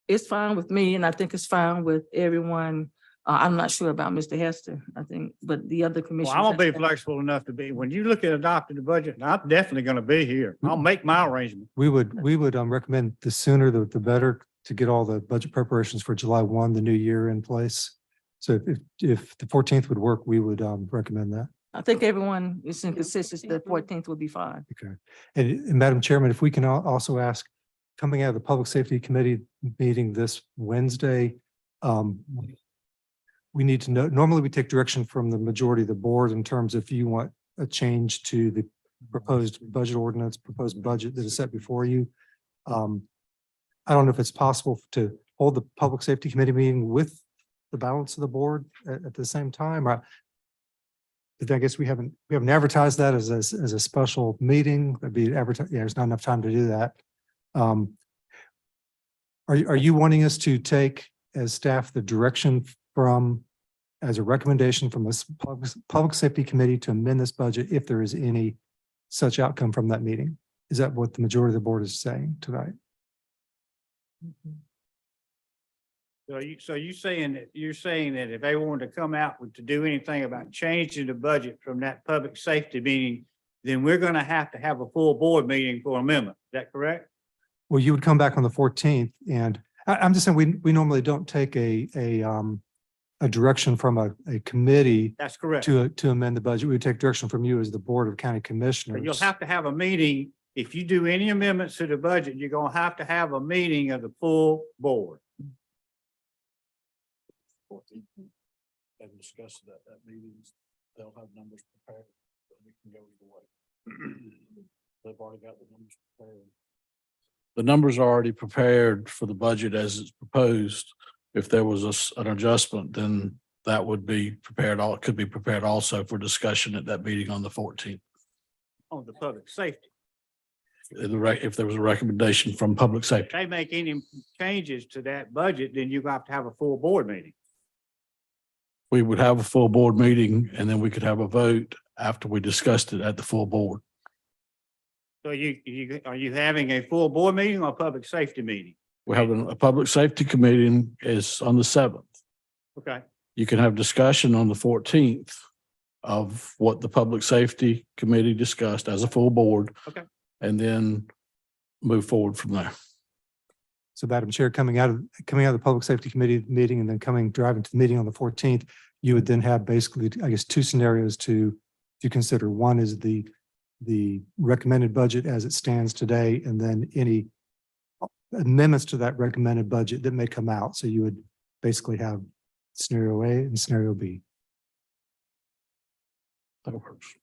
It's fine with me, and I think it's fine with everyone. I'm not sure about Mr. Hester, I think, but the other Well, commissioners. I'm gonna be flexible enough to be, when you look at adopting the budget, I'm definitely gonna be here. I'll make my arrangement. We would recommend the sooner the better to get all the budget preparations for July 1, the new year in place. So if the 14th would work, we would recommend that. I think everyone is in consensus, the 14th will be fine. Okay. And Madam Chairman, if we can also ask, coming out of the Public Safety Committee meeting this Wednesday, we need to know, normally we take direction from the majority of the board in terms of if you want a change to the proposed budget ordinance, proposed budget that is set before you. I don't know if it's possible to hold the Public Safety Committee meeting with the balance of the board at the same time. I guess we haven't advertised that as a special meeting. That'd be advertised. Yeah, there's not enough time to do that. Are you wanting us to take as staff the direction as a recommendation from this Public Safety Committee to amend this budget if there is any such outcome from that meeting? Is that what the majority of the board is saying tonight? So you're saying that if they wanted to come out to do anything about changing the budget from that public safety meeting, then we're gonna have a full board meeting for amendment. Is that correct? Well, you would come back on the 14th, and I'm just saying, we normally don't take a direction from a committee That's correct. to amend the budget. We would take direction from you as the Board of County Commissioners. But you'll have to have a meeting. If you do any amendments to the budget, you're gonna have a meeting of the full board. Haven't discussed that meeting. they'll have numbers prepared. So we can go either way. They've already got the numbers prepared. The numbers are already prepared for the budget as it's proposed. If there was an adjustment, then that would be prepared, could be prepared also for discussion at that meeting on the 14th. On the public safety. If there was a recommendation from public safety. If they make any changes to that budget, then you have to have a full board meeting. We would have a full board meeting and then we could have a vote after we discussed it at the full board. So are you having a full board meeting or a public safety meeting? We're having a public safety committee is on the 7th. Okay, You can have discussion on the 14th of what the public safety committee discussed as a full board. Okay. And then move forward from there. So Madam Chair, coming out of the Public Safety Committee meeting and then driving to the meeting on the 14th, you would then have basically, I guess, two scenarios to consider. One is the recommended budget as it stands today, and then any amendments to that recommended budget that may come out. So you would basically have scenario A and scenario B. That works.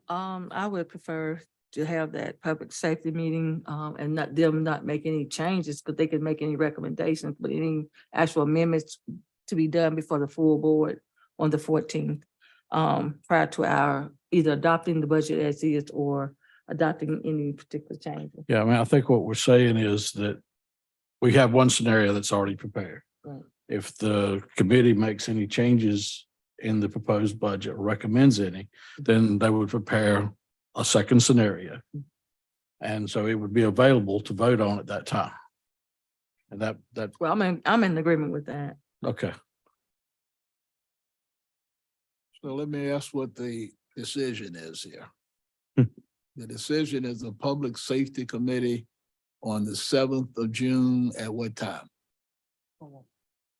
I would prefer to have that public safety meeting, and not make any changes, but they could make any recommendations, but any actual amendments to be done before the full board on the 14th, prior to our either adopting the budget as is or adopting any particular changes. Yeah, I mean, I think what we're saying is that we have one scenario that's already prepared. Right. If the committee makes any changes in the proposed budget or recommends any, then they would prepare a second scenario. And so it would be available to vote on at that time. And that, Well, I'm in agreement with that. okay. So let me ask what the decision is here. Hmm. The decision is the Public Safety Committee on the 7th of June at what time?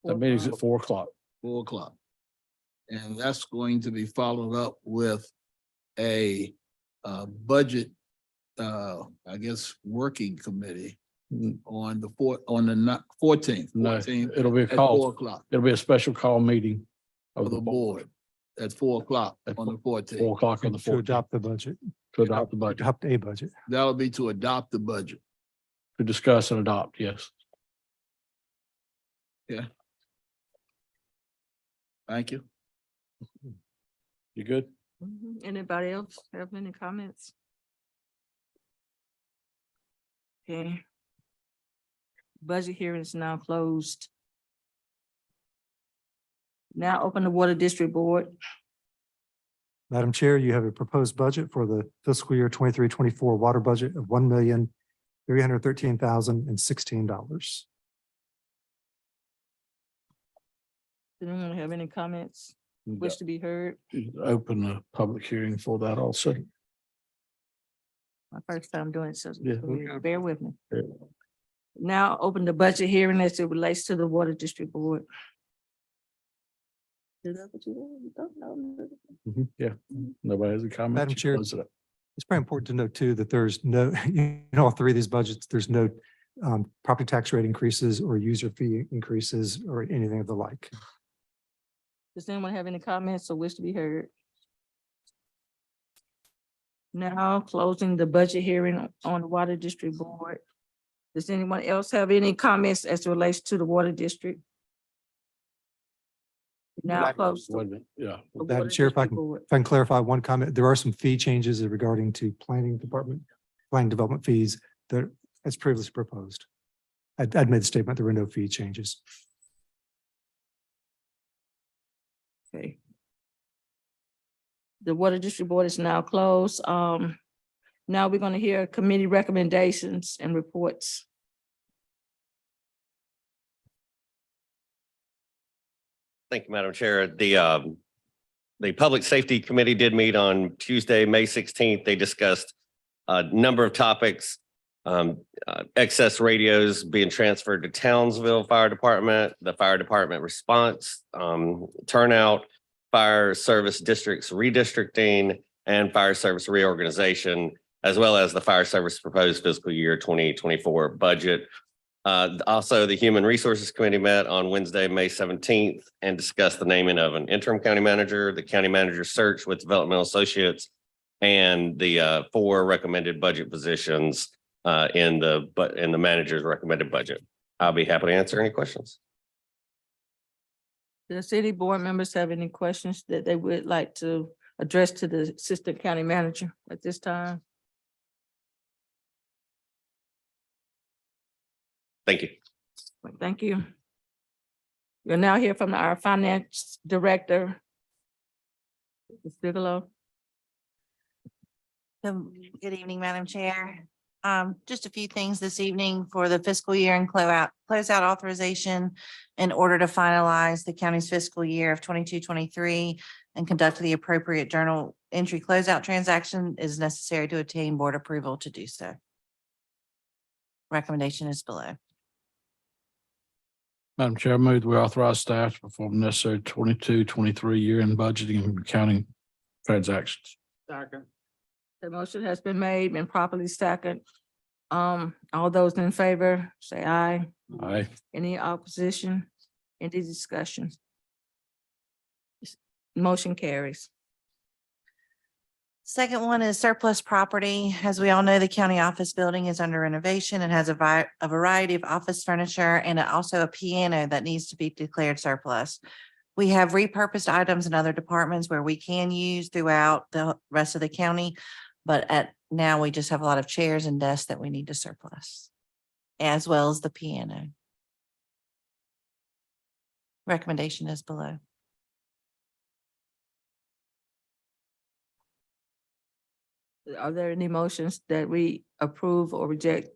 That meeting's at 4:00. 4 o'clock. And that's going to be followed up with a budget, I guess, working committee on the 14th. No, 14th it'll be a at call. 4 o'clock It'll be a special call meeting of the board at 4 o'clock At on the 14th. 4:00 on the To 14th adopt the budget, to adopt the budget, adopt a budget. That'll be to adopt the budget. to discuss and adopt. Yes. Thank you. You good? Anybody else have any comments? Okay. Budget hearing is now closed. Now open the Water District Board. Madam Chair, you have a proposed budget for the fiscal year 23-24 water budget of $1,313,016. Does anyone have any comments? Wish to be heard? Open a public hearing for that also. My first time doing it, so Yeah, okay. bear with me. Yeah. Now open the budget hearing as it relates to the Water District Board. Is that what you don't know? Yeah, nobody has a comment. Madam You Chair. close it up. It's probably important to note too, that there's no, in all three of these budgets, there's no property tax rate increases or user fee increases or anything of the like. Does anyone have any comments or wish to be heard? Now closing the budget hearing on the Water District Board. Does anyone else have any comments as it relates to the Water District? Now close. Wait a minute. Yeah. the Madam Water Chair, if I District Board. can clarify one comment, there are some fee changes regarding to planning development fees that as previously proposed. I'd made the statement, there were no fee changes. Okay. The Water District Board is now closed. Now we're gonna hear committee recommendations and reports. Thank you, Madam Chair. The Public Safety Committee did meet on Tuesday, May 16th. They discussed a number of topics. Excess radios being transferred to Townsville Fire Department, the fire department response, turnout, fire service districts redistricting, and fire service reorganization, as well as the fire service proposed fiscal year 2024 budget. Also, the Human Resources Committee met on Wednesday, May 17th, and discussed the naming of an interim county manager, the county manager search with developmental associates, and the 4 recommended budget positions in the manager's recommended budget. I'll be happy to answer any questions. Does city board members have any questions that they would like to address to the assistant county manager at this time? Thank you. Thank you. We'll now hear from our finance director. Ms. Bigelow. Good evening, Madam Chair. Just a few things this evening for the fiscal year and closeout authorization in order to finalize the county's fiscal year of 22-23 and conduct the appropriate journal entry closeout transaction is necessary to obtain board approval to do so. Recommendation is below. Madam Chair, I move that we authorize staff to perform necessary 22-23 year-end budgeting and accounting transactions. Second. The motion has been made and properly second. All those in favor, say aye. Aye. Any opposition? Any discussion? Motion carries. Second one is surplus property. As we all know, the county office building is under renovation and has a variety of office furniture and also a piano that needs to be declared surplus. We have repurposed items in other departments where we can use throughout the rest of the county. But now we just have a lot of chairs and desks that we need to surplus, as well as the piano. Recommendation is below. Are there any motions that we approve or reject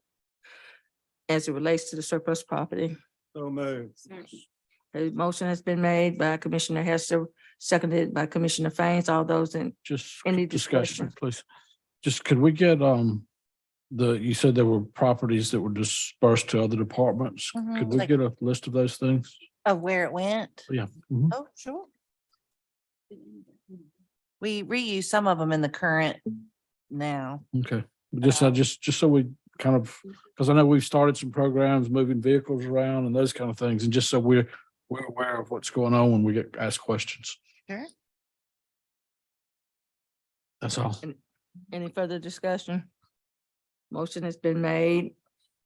as it relates to the surplus property? So moved. A motion has been made by Commissioner Hester, seconded by Commissioner Fains. All those in, Just Any discussion, discussion? please. Just could we get, you said there were properties that were dispersed to other departments. Mhm, Could we like- get a list of those things? Of where it went? Yeah. Mhm. Oh, sure. We reuse some of them in the current now. Okay, just so we kind of, because I know we've started some programs, moving vehicles around and those kind of things, and just so we're aware of what's going on when we get asked questions. Sure. That's all. any further discussion? Motion has been made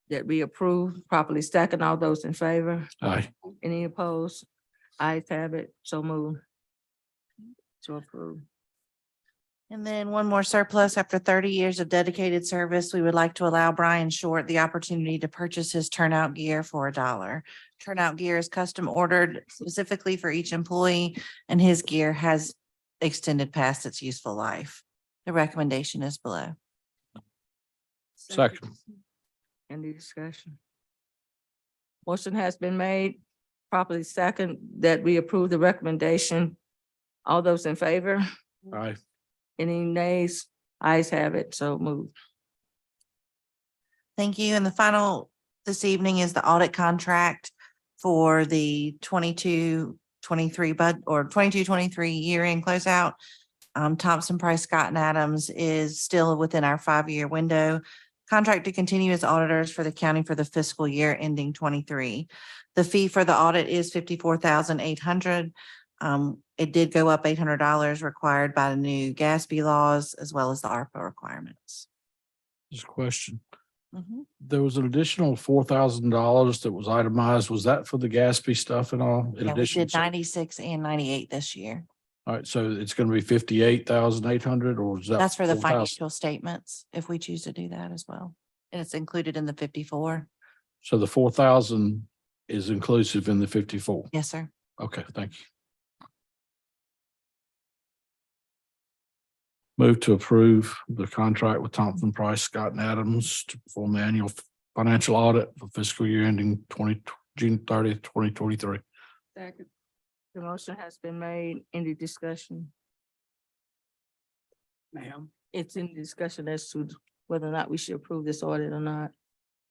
that we approve properly second. All those in favor? Aye. Any opposed? Ayes have it. So move. To approve. And then one more surplus. After 30 years of dedicated service, we would like to allow Brian Short the opportunity to purchase his turnout gear for $1. Turnout gear is custom ordered specifically for each employee, and his gear has extended past its useful life. The recommendation is below. Second. Any discussion? Motion has been made, properly second, that we approve the recommendation. All those in favor? Aye. Any nays? Ayes have it. So move. Thank you. And the final this evening is the audit contract for the 22-23 year-end closeout. Thompson Price Scott and Adams is still within our 5-year window. Contract to continue as auditors for the county for the fiscal year ending 23. The fee for the audit is $54,800. It did go up $800 required by the new GASB laws as well as the ARPA requirements. Just a question. Mhm. There was an additional $4,000 that was itemized. Was that for the Gatsby stuff and all? In Yeah, we addition, did 96 and 98 this year. all right, so it's going to be 58,800, or is that? That's for the 4,000? financial statements, if we choose to do that as well. And it's included in the 54. So the 4,000 is inclusive in the 54. Yes, sir. Okay, thank you. Move to approve the contract with Thompson Price Scott and Adams to perform the annual financial audit for fiscal year ending June 30th, 2023. Second. The motion has been made. Any discussion? Ma'am. It's in discussion as to whether or not we should approve this audit or not.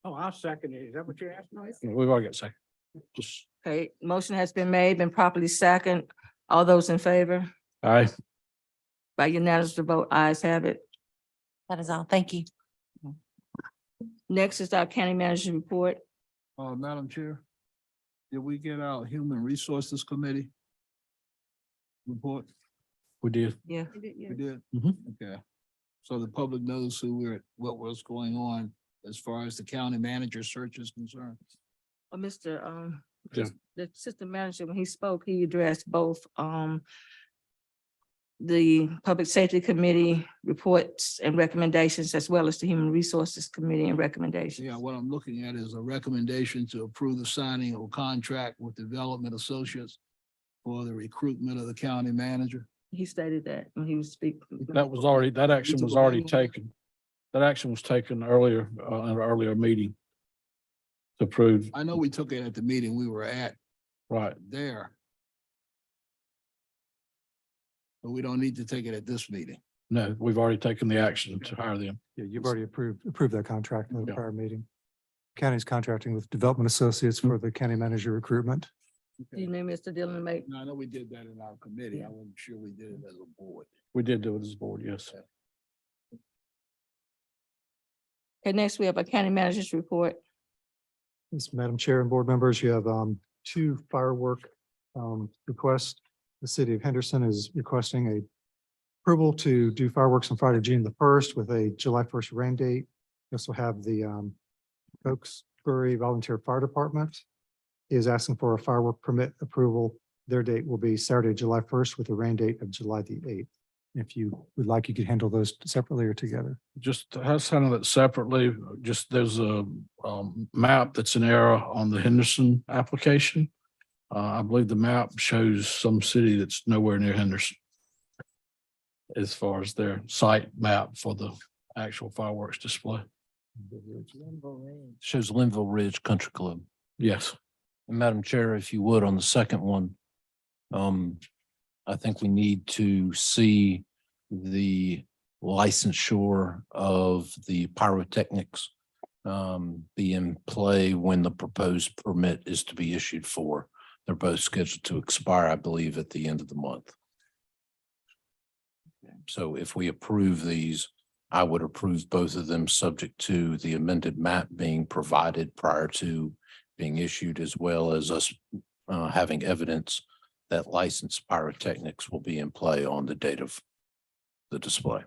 Oh, I'll second it. Is that what you're asking? We've already got a second. Just, Okay, motion has been made, been properly second. All those in favor? aye. By unanimous vote, ayes have it. That is all. Thank you. Next is our county manager report. Madam Chair, did we get our Human Resources Committee report? We did. Yeah. We did? Mhm. Okay. So the public knows what was going on as far as the county manager search is concerned. Mr. Yeah. The assistant manager, when he spoke, he addressed both, the Public Safety Committee reports and recommendations, as well as the Human Resources Committee and recommendations. Yeah, what I'm looking at is a recommendation to approve the signing of a contract with Development Associates for the recruitment of the county manager. He stated that when he was speaking. That action took was a vote already on that? taken. That action was taken earlier, in an earlier meeting. To approve, I know we took it at the meeting we were at right. there. But we don't need to take it at this meeting. No, we've already taken the action to hire them. Yeah, you've already approved that contract in the Yeah. prior meeting. County's contracting with Development Associates for the county manager recruitment. Do you need Mr. Dillon to make? No, I know we did that in our committee. I wasn't sure we did it as a board. We did do it as a board, yes. Okay, next we have a county manager's report. Yes, Madam Chair and board members, you have two firework requests. The city of Henderson is requesting a approval to do fireworks on Friday, June the 1st with a July 1st rain date. We also have the Cokesbury Volunteer Fire Department is asking for a firework permit approval. Their date will be Saturday, July 1st with a rain date of July the 8th. If you would like, you could handle those separately or together. Just has handled it separately. Just there's a map that's in error on the Henderson application. I believe the map shows some city that's nowhere near Henderson as far as their site map for the actual fireworks display. Shows Linville Ridge Country Club. Yes. And Madam Chair, if you would, on the second one, I think we need to see the licensure of the pyrotechnics be in play when the proposed permit is to be issued for. They're both scheduled to expire, I believe, at the end of the month. So if we approve these, I would approve both of them subject to the amended map being provided prior to being issued, as well as us having evidence that licensed pyrotechnics will be in play on the date of the display.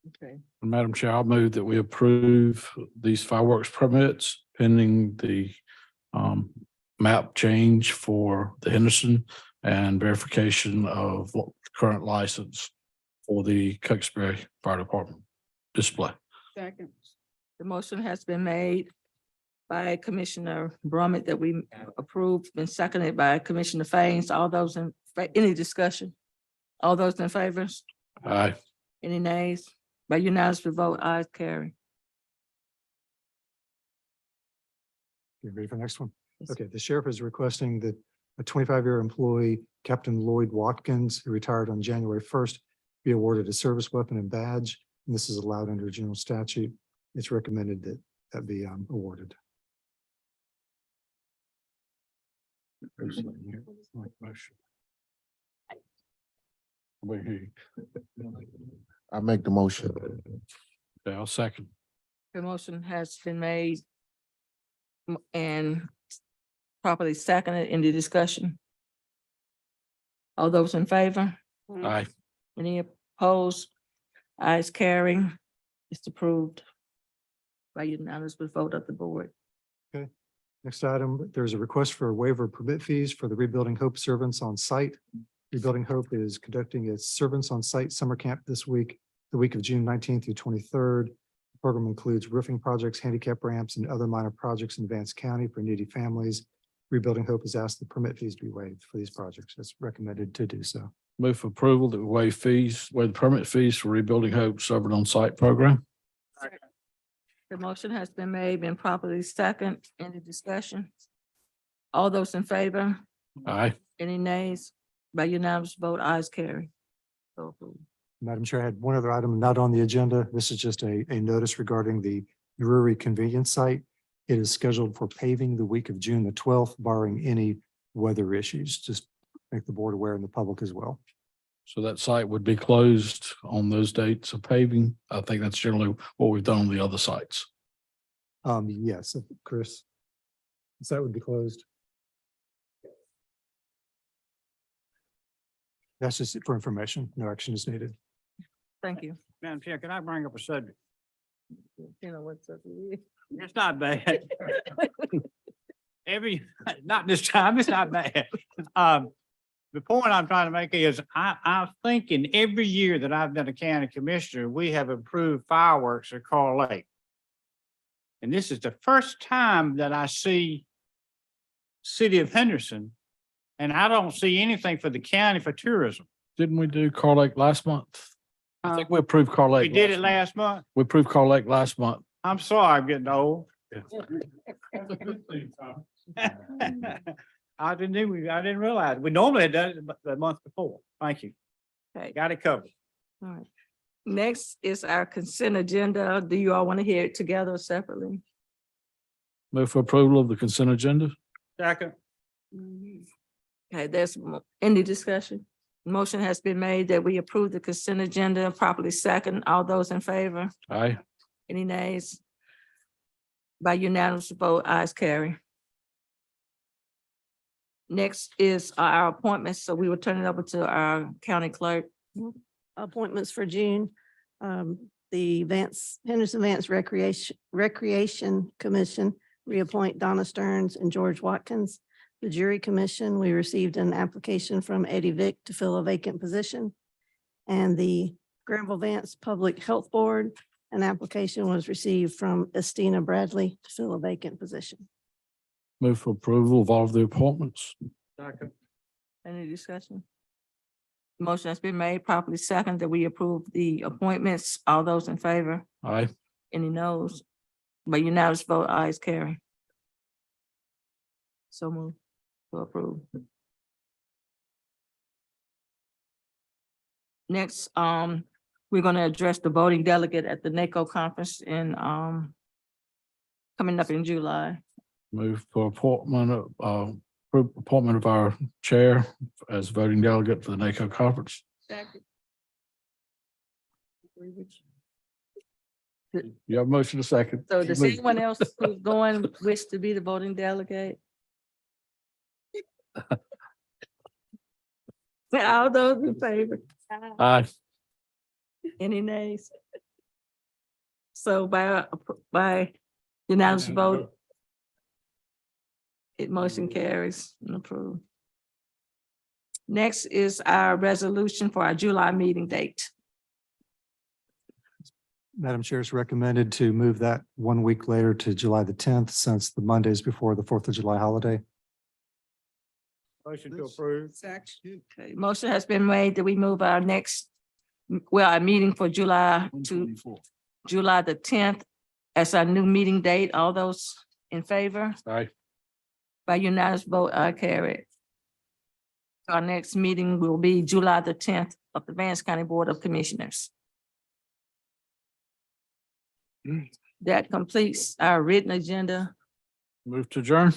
Okay. Madam Chair, I'll move that we approve these fireworks permits pending the map change for the Henderson and verification of what current license for the Cokesbury Fire Department display. Second. The motion has been made by Commissioner Brummett that we approved, been seconded by Commissioner Faines. All those in, any discussion? All those in favor? Aye. Any nays? By unanimous vote, ayes carry. You ready for the next one? Yes. Okay, the sheriff is requesting that a 25-year employee, Captain Lloyd Watkins, who retired on January 1st, be awarded a service weapon and badge. And this is allowed under general statute. It's recommended that that be awarded. I make the motion. Okay, I'll second. The motion has been made and properly seconded in the discussion. All those in favor? Aye. Any opposed? Ayes carry. It's approved by unanimous vote of the board. Next item, there's a request for a waiver of permit fees for the Rebuilding Hope Servants on Site. Rebuilding Hope is conducting its Servants on Site summer camp this week, the week of June 19th through 23rd. The program includes roofing projects, handicap ramps, and other minor projects in Vance County for needy families. Rebuilding Hope has asked the permit fees be waived for these projects. It's recommended to do so. Move for approval that we waive the permit fees for Rebuilding Hope Servant on Site program. The motion has been made and properly second. Any discussion? All those in favor? Aye. Any nays? By unanimous vote, ayes carry. So approved. Madam Chair, I had one other item not on the agenda. This is just a notice regarding the Drury Convenience Site. It is scheduled for paving the week of June the 12th, barring any weather issues. Just make the board aware and the public as well. So that site would be closed on those dates of paving. I think that's generally what we've done on the other sites. Yes, Chris. So that would be closed. That's just for information. No action is needed. Thank you. Madam Chair, can I bring up a subject? You know what's up with It's not bad. Not this time, it's not bad. The point I'm trying to make is I'm thinking every year that I've been a county commissioner, we have approved fireworks at Carl Lake. And this is the first time that I see City of Henderson, and I don't see anything for the county for tourism. Didn't we do Car Lake last month? I think we approved Car We Lake. did it month. last month. We approved Car Lake last month. I'm sorry, I'm getting old. I didn't realize. We normally had done it the month before. Thank you. Okay. Got it covered. All right. Next is our consent agenda. Do you all want to hear it together or separately? Move for approval of the consent agenda. Second. Okay, any discussion? Motion has been made that we approve the consent agenda, properly second. All those in favor? Aye. Any nays? By unanimous vote, ayes carry. Next is our appointments, so we will turn it over to our county clerk. Appointments for June. The Henderson Vance Recreation Commission, reappoint Donna Stearns and George Watkins. The Jury Commission, we received an application from Eddie Vick to fill a vacant position. And the Granville Vance Public Health Board, an application was received from Estina Bradley to fill a vacant position. Move for approval of all of the appointments. Second. Any discussion? Motion has been made, properly second, that we approve the appointments. All those in favor? Aye. Any noes? By unanimous vote, ayes carry. So move to approve. Next, we're gonna address the voting delegate at the NACO conference in, coming up in July. Move for appointment of our chair as voting delegate for the NACO conference. You have a motion to second. So does anyone else who's going wish to be the voting delegate? All those in favor? Aye. Any nays? So by unanimous vote, motion carries and approved. Next is our resolution for our July meeting date. Madam Chair, it's recommended to move that 1 week later to July the 10th, since the Mondays before the 4th of July holiday. Motion to approve. Okay, motion has been made that we move our our meeting for July to July the 10th as our new meeting date. All those in favor? Aye. By unanimous vote, I carry it. Our next meeting will be July the 10th of the Vance County Board of Commissioners. That completes our written agenda. Move to adjourn.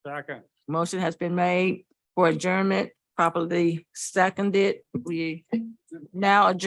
Second. Motion has been made for adjournment, properly seconded. We now adjourn.